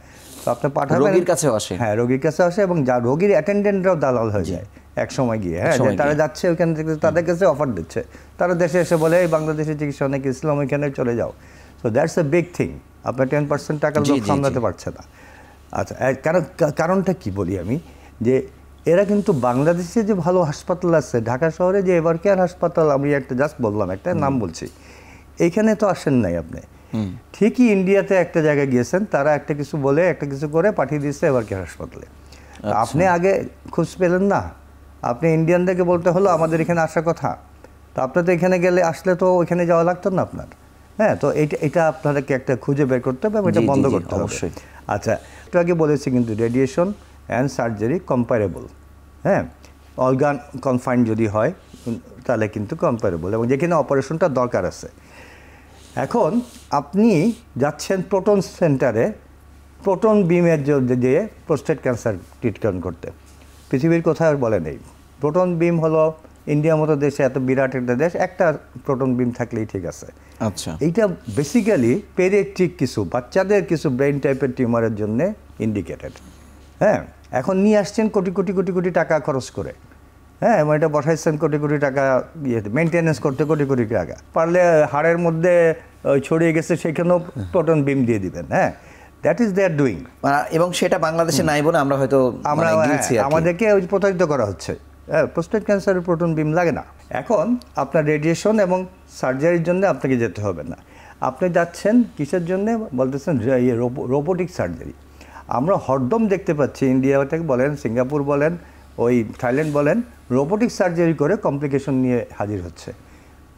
তো আপনি পাঠাবেন, রোগীর কাছেও আসে। হ্যাঁ, রোগীর কাছে আসে, এবং যা রোগীর অ্যাটেন্ডেন্টরাও দালাল হয়ে যায় এক সময় গিয়ে। হ্যাঁ, তারা যাচ্ছে ওইখান থেকে, তাদের কাছে অফার দিচ্ছে, তারা দেশে এসে বলে এই বাংলাদেশের চিকিৎসা অনেক ইসলাম, ওইখানে চলে যাও। So that's a big thing. আপনার 10% টাকার লোক সামলাতে পারছে না। আচ্ছা, কারণটা কি বলি আমি, যে এরা কিন্তু বাংলাদেশে যে ভালো হাসপাতাল আছে, ঢাকা শহরে যে এভারকেয়ার হাসপাতাল, আমি একটা জাস্ট বললাম, একটা নাম বলছি, এইখানে তো আসেন নাই আপনি। ঠিকই ইন্ডিয়াতে একটা জায়গায় গিয়েছেন, তারা একটা কিছু বলে একটা কিছু করে পাঠিয়ে দিচ্ছে এভারকেয়ার হাসপাতালে। আপনি আগে খোঁজ পেলেন না, আপনি ইন্ডিয়ানদেরকে বলতে হলো আমাদের এখানে আসার কথা, তো আপনার তো এখানে গেলে আসলে তো ওইখানে যাওয়া লাগতো না আপনার। হ্যাঁ, তো এটা আপনাদেরকে একটা খুঁজে বের করতে হবে, এটা বন্ধ করতে হবে অবশ্যই। আচ্ছা, একটু আগে বলেছি কিন্তু রেডিয়েশন অ্যান্ড সার্জারি কম্পারেবল। হ্যাঁ, অর্গান কনফাইন্ড যদি হয় তাহলে কিন্তু কম্পারেবল, এবং যেখানে অপারেশনটা দরকার আছে। এখন আপনি যাচ্ছেন প্রোটন সেন্টারে, প্রোটন বিমের দিয়ে প্রোস্টেট ক্যান্সার ট্রিটমেন্ট করতে। পৃথিবীর কোথাও বলে নেই। প্রোটন বিম হলো ইন্ডিয়ার মতো দেশে, এত বিরাট একটা দেশ, একটা প্রোটন বিম থাকলেই ঠিক আছে। আচ্ছা, এইটা বেসিক্যালি পেডিয়াট্রিক কিছু বাচ্চাদের কিছু ব্রেন টাইপের টিউমারের জন্য ইন্ডিকেটেড। হ্যাঁ, এখন নিয়ে আসছেন কোটি কোটি কোটি কোটি টাকা খরচ করে। হ্যাঁ, এবং এটা বসাইছেন কোটি কোটি টাকা মেনটেনেন্স করতে কোটি কোটি টাকা। পারলে হাড়ের মধ্যে ছড়িয়ে গেছে সেখানেও প্রোটন বিম দিয়ে দিবেন। হ্যাঁ, that is they are doing. এবং সেটা বাংলাদেশে নাই বলে আমরা হয়তো আমাদেরকে প্রতারিত করা হচ্ছে। হ্যাঁ, প্রোস্টেট ক্যান্সারের প্রোটন বিম লাগে না। এখন আপনার রেডিয়েশন এবং সার্জারির জন্য আপনাকে যেতে হবে না। আপনি যাচ্ছেন কিসের জন্য বলতেছেন, রোবোটিক সার্জারি। আমরা হরদম দেখতে পাচ্ছি ইন্ডিয়া থেকে বলেন, সিঙ্গাপুর বলেন, ওই থাইল্যান্ড বলেন, রোবোটিক সার্জারি করে কমপ্লিকেশন নিয়ে হাজির হচ্ছে।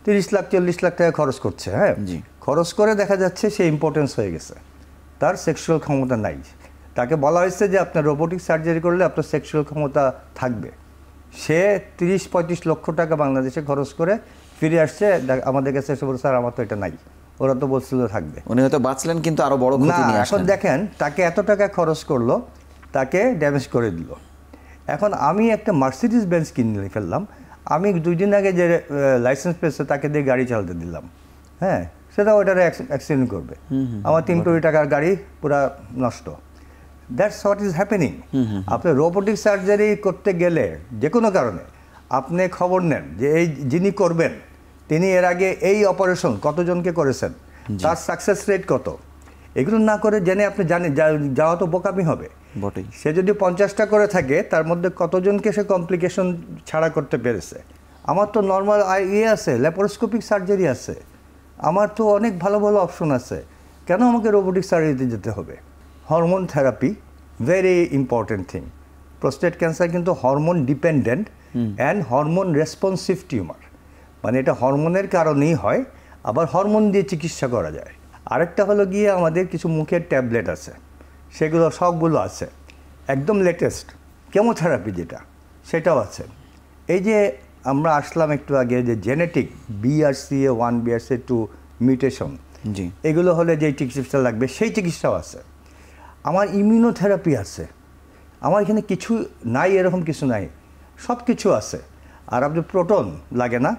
30 লাখ 40 লাখ টাকা খরচ করছে। হ্যাঁ, খরচ করে দেখা যাচ্ছে সে ইম্পর্টেন্স হয়ে গেছে, তার সেক্সুয়াল ক্ষমতা নাই। তাকে বলা হয়েছে যে আপনার রোবোটিক সার্জারি করলে আপনার সেক্সুয়াল ক্ষমতা থাকবে। সে 30-35 লক্ষ টাকা বাংলাদেশে খরচ করে ফিরে আসছে আমাদের কাছে এসে বলছে, স্যার আমার তো এটা নাই, ওরা তো বলছিল থাকবে। উনি হয়তো বাঁচলেন কিন্তু আরো বড় ক্ষতি নিয়ে আসলেন। এখন দেখেন তাকে এত টাকা খরচ করলো, তাকে ড্যামেজ করে দিল। এখন আমি একটা মার্সিডিজ বেঞ্জ কিনে ফেললাম, আমি 2 দিন আগে যে লাইসেন্স পেয়েছে তাকে দিয়ে গাড়ি চালাতে দিলাম। হ্যাঁ, সেটা ওটার অ্যাক্সিডেন্ট করবে। আমার 3 কোটি টাকার গাড়ি পুরা নষ্ট। That's what is happening. আপনি রোবোটিক সার্জারি করতে গেলে যে কোনো কারণে আপনি খবর নেন যে এই যিনি করবেন তিনি এর আগে এই অপারেশন কতজনকে করেছেন, তার সাকসেস রেট কত, এগুলো না করে জেনে আপনি জানেন যাওয়া তো বোকামি হবে। সে যদি 50টা করে থাকে তার মধ্যে কতজনকে সে কমপ্লিকেশন ছাড়া করতে পেরেছে। আমার তো নর্মাল আছে, ল্যাপারোস্কোপিক সার্জারি আছে, আমার তো অনেক ভালো ভালো অপশন আছে, কেন আমাকে রোবোটিক সার্জারিতে যেতে হবে? Hormone therapy very important thing. Prostate cancer কিন্তু hormone dependent and hormone responsive tumour, মানে এটা হরমোনের কারণেই হয়, আবার হরমোন দিয়ে চিকিৎসা করা যায়। আরেকটা হলো গিয়ে আমাদের কিছু মুখের ট্যাবলেট আছে, সেগুলো সবগুলো আছে। একদম লেটেস্ট কেমোথেরাপি যেটা, সেটাও আছে। এই যে আমরা আসলাম একটু আগে যে জেনেটিক BRCA1 BRCA2 মিউটেশন, এগুলো হলে যেই চিকিৎসা লাগবে সেই চিকিৎসাও আছে। আমার ইমিউনোথেরাপি আছে, আমার এখানে কিছু নাই এরকম কিছু নাই, সব কিছু আছে। আর আপনি প্রোটন লাগে না,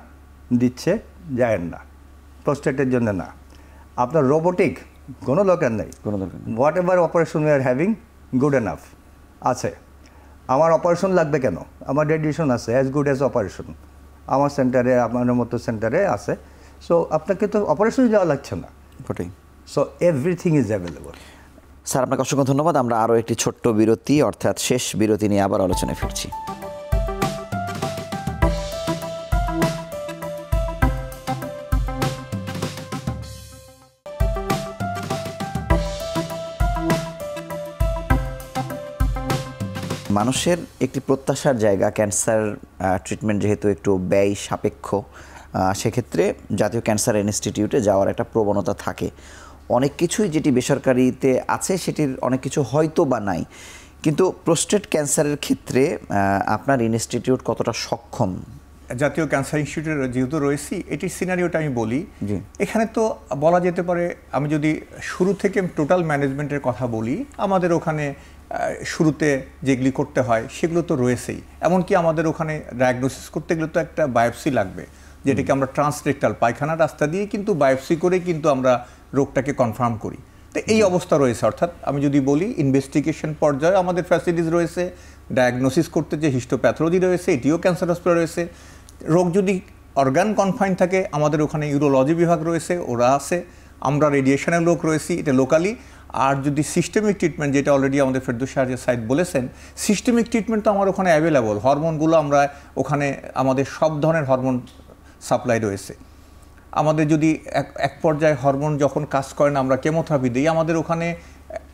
দিচ্ছে যায় না, প্রোস্টেটের জন্য না। আপনার রোবোটিক কোনো দরকার নেই, what ever operation we are having good enough আছে। আমার অপারেশন লাগবে কেন? আমার রেডিয়েশন আছে, অ্যাজ গুড অ্যাজ অপারেশন আমার সেন্টারে, আপনার মতো সেন্টারে আছে। সো আপনাকে তো অপারেশনে যাওয়া লাগছে না। So everything is available. Sir, আপনাকে অসংখ্য ধন্যবাদ। আমরা আরও একটি ছোট্ট বিরতি, অর্থাৎ শেষ বিরতি নিয়ে আবার আলোচনায় ফিরছি। মানুষের একটি প্রত্যাশার জায়গা ক্যান্সার ট্রিটমেন্ট, যেহেতু একটু ব্যয় সাপেক্ষ, সেক্ষেত্রে জাতীয় ক্যান্সার ইনস্টিটিউটে যাওয়ার একটা প্রবণতা থাকে। অনেক কিছুই যেটি বেসরকারিতে আছে সেটির অনেক কিছু হয়তো বা নাই, কিন্তু প্রোস্টেট ক্যান্সারের ক্ষেত্রে আপনার ইনস্টিটিউট কতটা সক্ষম? জাতীয় ক্যান্সার ইনস্টিটিউট যেহেতু রয়েছি, এটির সিনারিওটা আমি বলি। এখানে তো বলা যেতে পারে, আমি যদি শুরু থেকে টোটাল ম্যানেজমেন্টের কথা বলি, আমাদের ওখানে শুরুতে যেগুলি করতে হয় সেগুলো তো রয়েছেই। এমনকি আমাদের ওখানে ডায়াগনোসিস করতে গেলে তো একটা বায়োপসি লাগবে, যেটাকে আমরা ট্রান্সরেক্টাল পায়খানার রাস্তা দিয়ে কিন্তু বায়োপসি করে কিন্তু আমরা রোগটাকে কনফার্ম করি। তো এই অবস্থা রয়েছে। অর্থাৎ আমি যদি বলি ইনভেস্টিগেশন পর্যায়ে আমাদের ফ্যাসিলিটিস রয়েছে, ডায়াগনোসিস করতে যে হিস্টোপ্যাথোলজি রয়েছে, এটিও ক্যান্সার হসপিটাল রয়েছে। রোগ যদি অর্গান কনফাইন থাকে, আমাদের ওখানে ইউরোলজি বিভাগ রয়েছে, ওরা আছে। আমরা রেডিয়েশনের লোক রয়েছি, এটা লোকালি। আর যদি সিস্টেমিক ট্রিটমেন্ট, যেটা অলরেডি আমাদের ফেরদৌস সাহেব বলেছেন, সিস্টেমিক ট্রিটমেন্ট তো আমার ওখানে অ্যাভেলেবল। হরমোনগুলো আমরা ওখানে, আমাদের সব ধরনের হরমোন সাপ্লাই রয়েছে। আমাদের যদি এক পর্যায়ে হরমোন যখন কাজ করে না, আমরা কেমোথেরাপি দিই, আমাদের ওখানে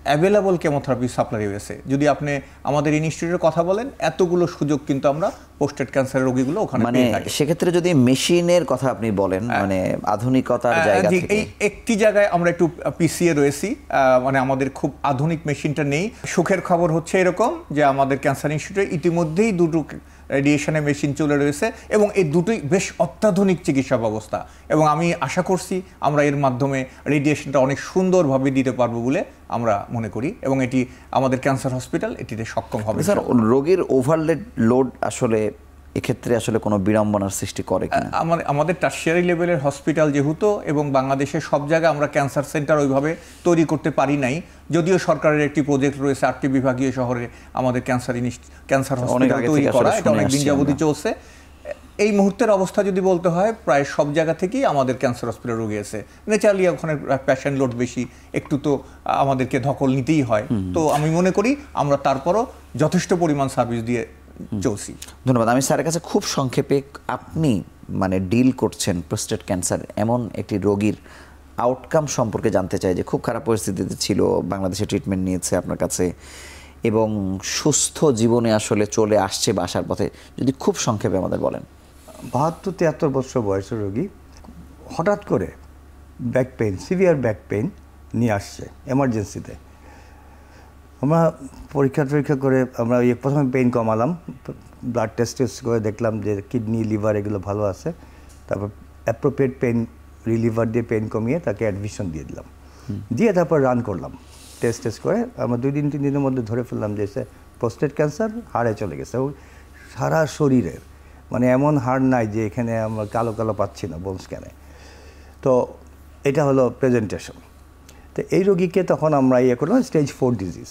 অ্যাভেলেবল কেমোথেরাপি সাপ্লাই রয়েছে। যদি আপনি আমাদের ইনস্টিটিউটের কথা বলেন, এতগুলো সুযোগ কিন্তু আমরা প্রোস্টেট ক্যান্সারের রোগীগুলো ওখানে পেয়ে থাকি। সেক্ষেত্রে যদি মেশিনের কথা আপনি বলেন, মানে আধুনিকতার জায়গা থেকে, এই একটি জায়গায় আমরা একটু পিছিয়ে রয়েছি, মানে আমাদের খুব আধুনিক মেশিনটা নেই। সুখের খবর হচ্ছে এরকম যে আমাদের ক্যান্সার ইনস্টিটিউটে ইতিমধ্যেই 2টো রেডিয়েশনের মেশিন চলে রয়েছে, এবং এই দুটোই বেশ অত্যাধুনিক চিকিৎসা ব্যবস্থা। এবং আমি আশা করছি আমরা এর মাধ্যমে রেডিয়েশনটা অনেক সুন্দরভাবে দিতে পারবো বলে আমরা মনে করি, এবং এটি আমাদের ক্যান্সার হসপিটাল এটিতে সক্ষম হবে। স্যার, রোগীর ওভারলোড আসলে এক্ষেত্রে আসলে কোনো বিড়ম্বনার সৃষ্টি করে কিনা? আমাদের টারশিয়ারি লেভেলের হসপিটাল যেহেতু, এবং বাংলাদেশের সব জায়গায় আমরা ক্যান্সার সেন্টার ওইভাবে তৈরি করতে পারি নাই, যদিও সরকারের একটি প্রজেক্ট রয়েছে 8টি বিভাগীয় শহরে আমাদের ক্যান্সার হসপিটাল তৈরি করা, এটা অনেক দিন যাবতই চলছে। এই মুহূর্তের অবস্থা যদি বলতে হয়, প্রায় সব জায়গা থেকেই আমাদের ক্যান্সার হসপিটাল রোগী আছে। ন্যাচারালি ওখানে প্যাশেন্ট লোড বেশি, একটু তো আমাদেরকে ধকল নিতেই হয়। তো আমি মনে করি আমরা তারপরও যথেষ্ট পরিমাণ সার্ভিস দিয়ে চলছি। ধন্যবাদ। আমি স্যারের কাছে খুব সংক্ষেপে, আপনি মানে ডিল করছেন প্রোস্টেট ক্যান্সার এমন একটি রোগীর আউটকাম সম্পর্কে জানতে চাই, যে খুব খারাপ পরিস্থিতিতে ছিল, বাংলাদেশে ট্রিটমেন্ট নিয়েছে আপনার কাছে এবং সুস্থ জীবনে আসলে চলে আসছে বাসার পথে, যদি খুব সংক্ষেপে আমাদের বলেন। 72-73 বছর বয়সের রোগী হঠাৎ করে back pain, severe back pain নিয়ে আসছে এমার্জেন্সিতে। আমরা পরীক্ষা করে আমরা প্রথমে পেইন কমালাম, ব্লাড টেস্ট করে দেখলাম যে কিডনি, লিভার এগুলো ভালো আছে। তারপর অ্যাপ্রোপ্রিয়েট পেইন রিলিভার দিয়ে পেইন কমিয়ে তাকে অ্যাডমিশন দিয়ে দিলাম, দিয়ে তারপর রান করলাম টেস্ট করে। আমরা 2-3 দিনের মধ্যে ধরে ফেললাম যে সে প্রোস্টেট ক্যান্সার হাড়ে চলে গেছে, ও সারা শরীরের, মানে এমন হাড় নাই যে এখানে আমরা কালো কালো পাচ্ছি না বোন স্ক্যানে। তো এটা হলো প্রেজেন্টেশন। তো এই রোগীকে তখন আমরা করলাম স্টেজ 4 ডিজিজ।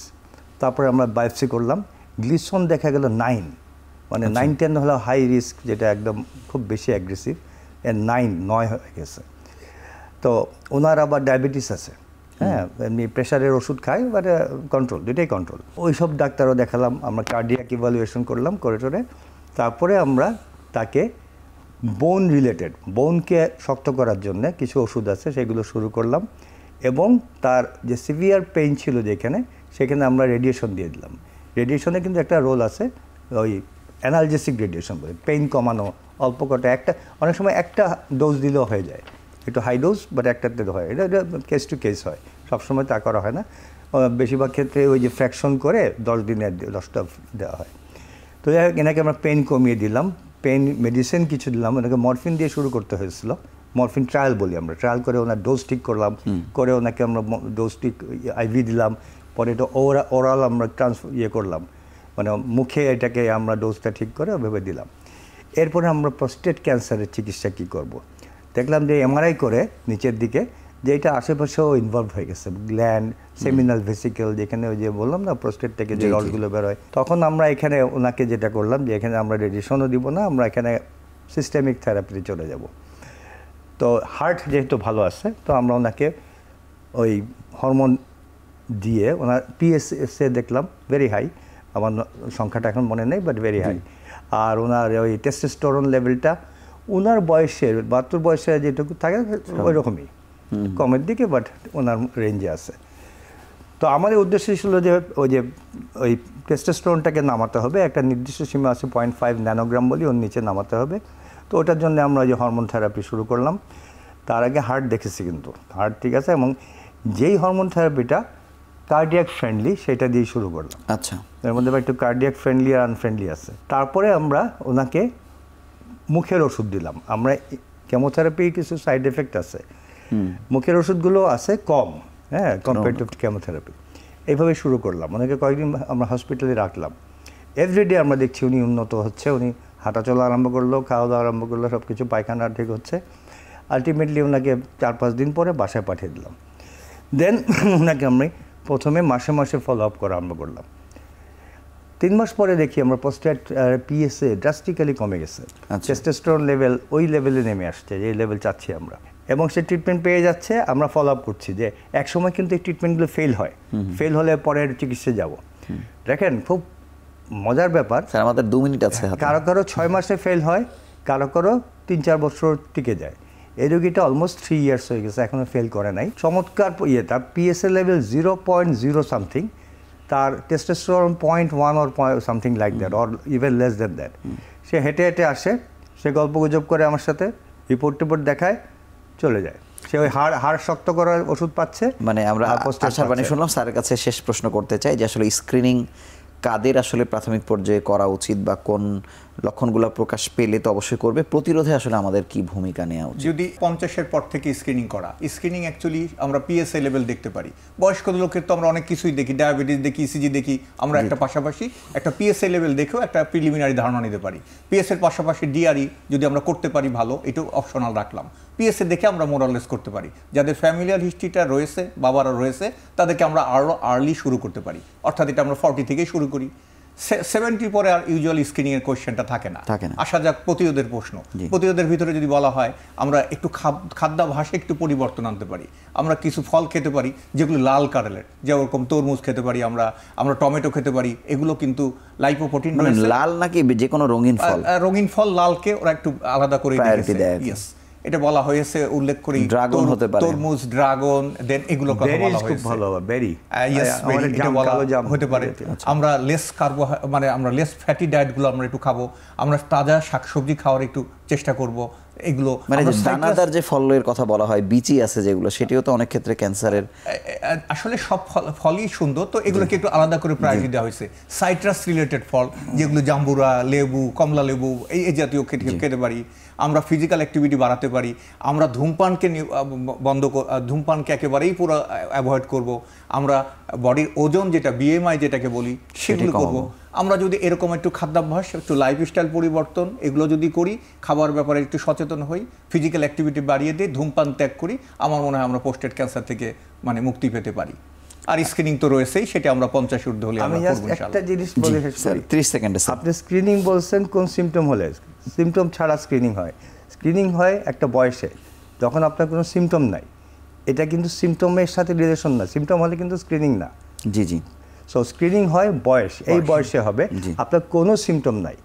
তারপরে আমরা বায়োপসি করলাম, গ্লিসন দেখা গেল 9, মানে 9-10 হলো হাই রিস্ক, যেটা একদম খুব বেশি অ্যাগ্রেসিভ, এর 9 হয়ে গেছে। তো ওনার আবার ডায়াবেটিস আছে, হ্যাঁ, এমনি প্রেশারের ওষুধ খায়, বাট কন্ট্রোল, দুইটাই কন্ট্রোল। ওই সব ডাক্তারও দেখালাম, আমরা কার্ডিয়াক ইভ্যালুয়েশন করলাম করে তারপরে আমরা তাকে বোন রিলেটেড, বোনকে শক্ত করার জন্য কিছু ওষুধ আছে সেগুলো শুরু করলাম, এবং তার যে সিভিয়ার পেইন ছিল যেখানে, সেখানে আমরা রেডিয়েশন দিয়ে দিলাম। রেডিয়েশনে কিন্তু একটা রোল আছে, ওই অ্যানালজেসিক রেডিয়েশন বলে, পেইন কমানো, অল্প কটা, অনেক সময় একটা ডোজ দিলেও হয়ে যায়, একটু হাই ডোজ, বাট একটাতে হয়। এটা কেস টু কেস হয়, সবসময় তা করা হয় না। বেশিরভাগ ক্ষেত্রে ওই যে ফ্র্যাকশন করে 10 দিনের 10টা দেওয়া হয়। তো এনাকে আমরা পেইন কমিয়ে দিলাম, পেইন মেডিসিন কিছু দিলাম, ওনাকে মরফিন দিয়ে শুরু করতে হয়েছিল। মরফিন ট্রায়াল বলি আমরা, ট্রায়াল করে ওনার ডোজ ঠিক করলাম, করে ওনাকে আমরা ডোজ ঠিক আইভি দিলাম, পরে এটা ওরাল আমরা করলাম, মানে মুখে এটাকে আমরা ডোজটা ঠিক করে ওভাবে দিলাম। এরপরে আমরা প্রোস্টেট ক্যান্সারের চিকিৎসা কী করব, দেখলাম যে এমআরআই করে নিচের দিকে যে এটা আশেপাশেও ইনভলভ হয়ে গেছে, গ্ল্যান্ড, সেমিনাল ভেসিকেল, যেখানে ওই যে বললাম না প্রোস্টেট থেকে যে রডগুলো বেরোয়। তখন আমরা এখানে ওনাকে যেটা করলাম যে এখানে আমরা রেডিয়েশনও দিব না, আমরা এখানে সিস্টেমিক থেরাপিতে চলে যাব। তো হার্ট যেহেতু ভালো আছে, তো আমরা ওনাকে ওই হরমোন দিয়ে, ওনার পিএসএ দেখলাম ভেরি হাই, আমার সংখ্যাটা এখন মনে নেই, বাট ভেরি হাই। আর ওনার ওই টেস্টোস্টেরন লেভেলটা ওনার বয়সের 72 বয়সে যেটুকু থাকে ওই রকমই, কমের দিকে, বাট ওনার রেঞ্জে আছে। তো আমাদের উদ্দেশ্য ছিল যে ওই টেস্টোস্টেরনটাকে নামাতে হবে, একটা নির্দিষ্ট সীমা আছে 0.5 ন্যানোগ্রাম বলি, ওর নিচে নামাতে হবে। তো ওটার জন্য আমরা যে হরমোন থেরাপি শুরু করলাম। তার আগে হার্ট দেখেছি, কিন্তু হার্ট ঠিক আছে, এবং যেই হরমোন থেরাপিটা কার্ডিয়াক ফ্রেন্ডলি সেটা দিয়ে শুরু করলাম। আচ্ছা, এর মধ্যে একটু কার্ডিয়াক ফ্রেন্ডলি আর আনফ্রেন্ডলি আছে। তারপরে আমরা ওনাকে মুখের ওষুধ দিলাম। আমরা কেমোথেরাপির কিছু সাইড এফেক্ট আছে, মুখের ওষুধগুলো আছে কম, হ্যাঁ, কম্পেয়ার টু কেমোথেরাপি। এইভাবে শুরু করলাম, ওনাকে কয়েকদিন আমরা হসপিটালে রাখলাম। এভরিডে আমরা দেখছি উনি উন্নত হচ্ছে, উনি হাঁটা চলা আরম্ভ করলো, খাওয়া দাওয়া আরম্ভ করলো, সব কিছু, পায়খানা ঠিক হচ্ছে। আলটিমেটলি ওনাকে 4-5 দিন পরে বাসায় পাঠিয়ে দিলাম। দেন ওনাকে আমি প্রথমে মাসে মাসে ফলো আপ করা আরম্ভ করলাম। 3 মাস পরে দেখি আমরা প্রোস্টেট পিএসএ ড্রাস্টিক্যালি কমে গেছে, টেস্টোস্টেরন লেভেল ওই লেভেলে নেমে আসছে যে লেভেল চাচ্ছি আমরা, এবং সে ট্রিটমেন্ট পেয়ে যাচ্ছে। আমরা ফলো আপ করছি যে এক সময় কিন্তু এই ট্রিটমেন্টগুলো ফেল হয়, ফেল হলে পরের চিকিৎসা যাব। দেখেন খুব মজার ব্যাপার, আমাদের 2 মিনিট আছে। কারো 6 মাসে ফেল হয়, কারো 3-4 বছর টিকে যায়। এই রোগীটা অলমোস্ট 3 ইয়ার্স হয়ে গেছে, এখনও ফেল করে নাই। চমৎকার তার পিএসএ লেভেল 0.0 সামথিং, তার testosterone 0.1 or something like that, or even less than that. সে হেঁটে হেঁটে আসে, সে গল্প গুজব করে আমার সাথে, রিপোর্ট দেখায়, চলে যায়। সে ওই হাড় শক্ত করার ওষুধ পাচ্ছে। মানে আমরা আশার বাণী শুনলাম। স্যারের কাছে শেষ প্রশ্ন করতে চাই যে আসলে স্ক্রিনিং কাদের আসলে প্রাথমিক পর্যায়ে করা উচিত বা কোন লক্ষণগুলো প্রকাশ পেলে তো অবশ্যই করবে, প্রতিরোধে আসলে আমাদের কি ভূমিকা নেওয়া উচিত? যদি 50-এর পর থেকে স্ক্রিনিং করা, স্ক্রিনিং অ্যাকচুয়ালি আমরা পিএসএ লেভেল দেখতে পারি। বয়স্ক লোকের তো আমরা অনেক কিছুই দেখি, ডায়াবেটিস দেখি, ইসিজি দেখি, আমরা একটা পাশাপাশি একটা পিএসএ লেভেল দেখেও একটা প্রিলিমিনারি ধারণা নিতে পারি। পিএসএর পাশাপাশি ডিআরই যদি আমরা করতে পারি ভালো, এটাও অপশনাল রাখলাম। পিএসএ দেখে আমরা মোরালেস করতে পারি। যাদের ফ্যামিলিয়ার হিস্ট্রিটা রয়েছে, বাবারা রয়েছে, তাদেরকে আমরা আরও আর্লি শুরু করতে পারি, অর্থাৎ এটা আমরা 40 থেকেই শুরু করি। 70 পরে আর ইউজুয়ালি স্ক্রিনিং এর কোয়েশ্চেনটা থাকে না। আসা যাক প্রতিরোধের প্রশ্ন। প্রতিরোধের ভিতরে যদি বলা হয় আমরা একটু খাদ্যাভ্যাসে একটু পরিবর্তন আনতে পারি। আমরা কিছু ফল খেতে পারি যেগুলো লাল কালারের, যেরকম তরমুজ খেতে পারি, আমরা টমেটো খেতে পারি। এগুলো কিন্তু লাইপোপ্রোটিন রয়েছে। লাল নাকি যে কোনো রঙিন ফল? রঙিন ফল, লালকে ওরা একটু আলাদা করে প্রায়োরিটি দেয়। ইয়েস, এটা বলা হয়েছে, উল্লেখ করি। ড্রাগন হতে পারে, তরমুজ, ড্রাগন, দেন এগুলো কথা বলা হয়েছে। খুব ভালো হবে বেরি। এটা বলা হতে পারে। আমরা লেস মানে আমরা লেস ফ্যাটি ডায়েটগুলো আমরা একটু খাবো। আমরা তাজা শাকসবজি খাওয়ার একটু চেষ্টা করব। এগুলো মানে দানাদার যে ফলের কথা বলা হয়, বিচি আছে যেগুলো, সেটিও তো অনেক ক্ষেত্রে ক্যান্সারের। আসলে সব ফলই সুন্দর, তো এগুলোকে একটু আলাদা করে প্রায়োরিটি দেওয়া হয়েছে। সাইট্রাস রিলেটেড ফল যেগুলো জাম্বুরা, লেবু, কমলা লেবু, এই জাতীয় খেতে পারি। আমরা ফিজিক্যাল অ্যাক্টিভিটি বাড়াতে পারি। আমরা ধূমপানকে একেবারেই পুরো অ্যাভয়েড করব। আমরা বডির ওজন যেটা বিএমআই যেটাকে বলি সেগুলো করব। আমরা যদি এরকম একটু খাদ্যাভ্যাস, একটু লাইফস্টাইল পরিবর্তন এগুলো যদি করি, খাবার ব্যাপারে একটু সচেতন হই, ফিজিক্যাল অ্যাক্টিভিটি বাড়িয়ে দিই, ধূমপান ত্যাগ করি, আমার মনে হয় আমরা প্রোস্টেট ক্যান্সার থেকে মানে মুক্তি পেতে পারি। আর স্ক্রিনিং তো রয়েছেই, সেটা আমরা 50 ঊর্ধ্ব হলে আমরা করব ইনশাআল্লাহ। একটা জিনিস বলে শেষ করি, 30 সেকেন্ডে। আপনি স্ক্রিনিং বলছেন কোন সিমটম হলে? সিমটম ছাড়া স্ক্রিনিং হয়। স্ক্রিনিং হয় একটা বয়সে, যখন আপনার কোনো সিমটম নাই। এটা কিন্তু সিমটমের সাথে রিলেশন না, সিমটম হলে কিন্তু স্ক্রিনিং না। জি জি। সো স্ক্রিনিং হয় বয়স, এই বয়সে হবে। আপনার কোনো সিমটম নাই,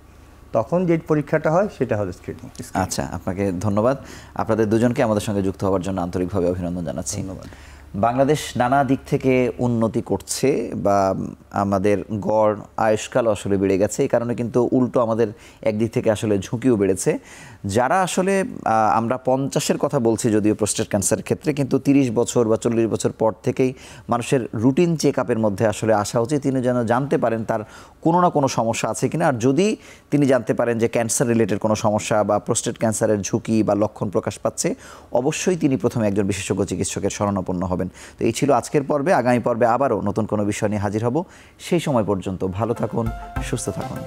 তখন যে পরীক্ষাটা হয় সেটা হলো স্ক্রিনিং। আচ্ছা, আপনাকে ধন্যবাদ। আপনাদের দুজনকে আমাদের সঙ্গে যুক্ত হওয়ার জন্য আন্তরিকভাবে অভিনন্দন জানাচ্ছি। ধন্যবাদ। বাংলাদেশ নানা দিক থেকে উন্নতি করছে, বা আমাদের গড় আয়ুষ্কাল আসলে বেড়ে গেছে। এই কারণে কিন্তু উল্টো আমাদের একদিক থেকে আসলে ঝুঁকিও বেড়েছে। যারা আসলে আমরা 50-এর কথা বলছি যদিও প্রোস্টেট ক্যান্সারের ক্ষেত্রে, কিন্তু 30 বছর বা 40 বছর পর থেকেই মানুষের রুটিন চেক আপের মধ্যে আসলে আসা উচিত। তিনি যেন জানতে পারেন তার কোনো না কোনো সমস্যা আছে কিনা। আর যদি তিনি জানতে পারেন যে ক্যান্সার রিলেটেড কোনো সমস্যা বা প্রোস্টেট ক্যান্সারের ঝুঁকি বা লক্ষণ প্রকাশ পাচ্ছে, অবশ্যই তিনি প্রথমে একজন বিশেষজ্ঞ চিকিৎসকের শরণাপন্ন হবেন। তো এই ছিল আজকের পর্বে। আগামী পর্বে আবারও নতুন কোনো বিষয় নিয়ে হাজির হব। সেই সময় পর্যন্ত ভালো থাকুন, সুস্থ থাকুন।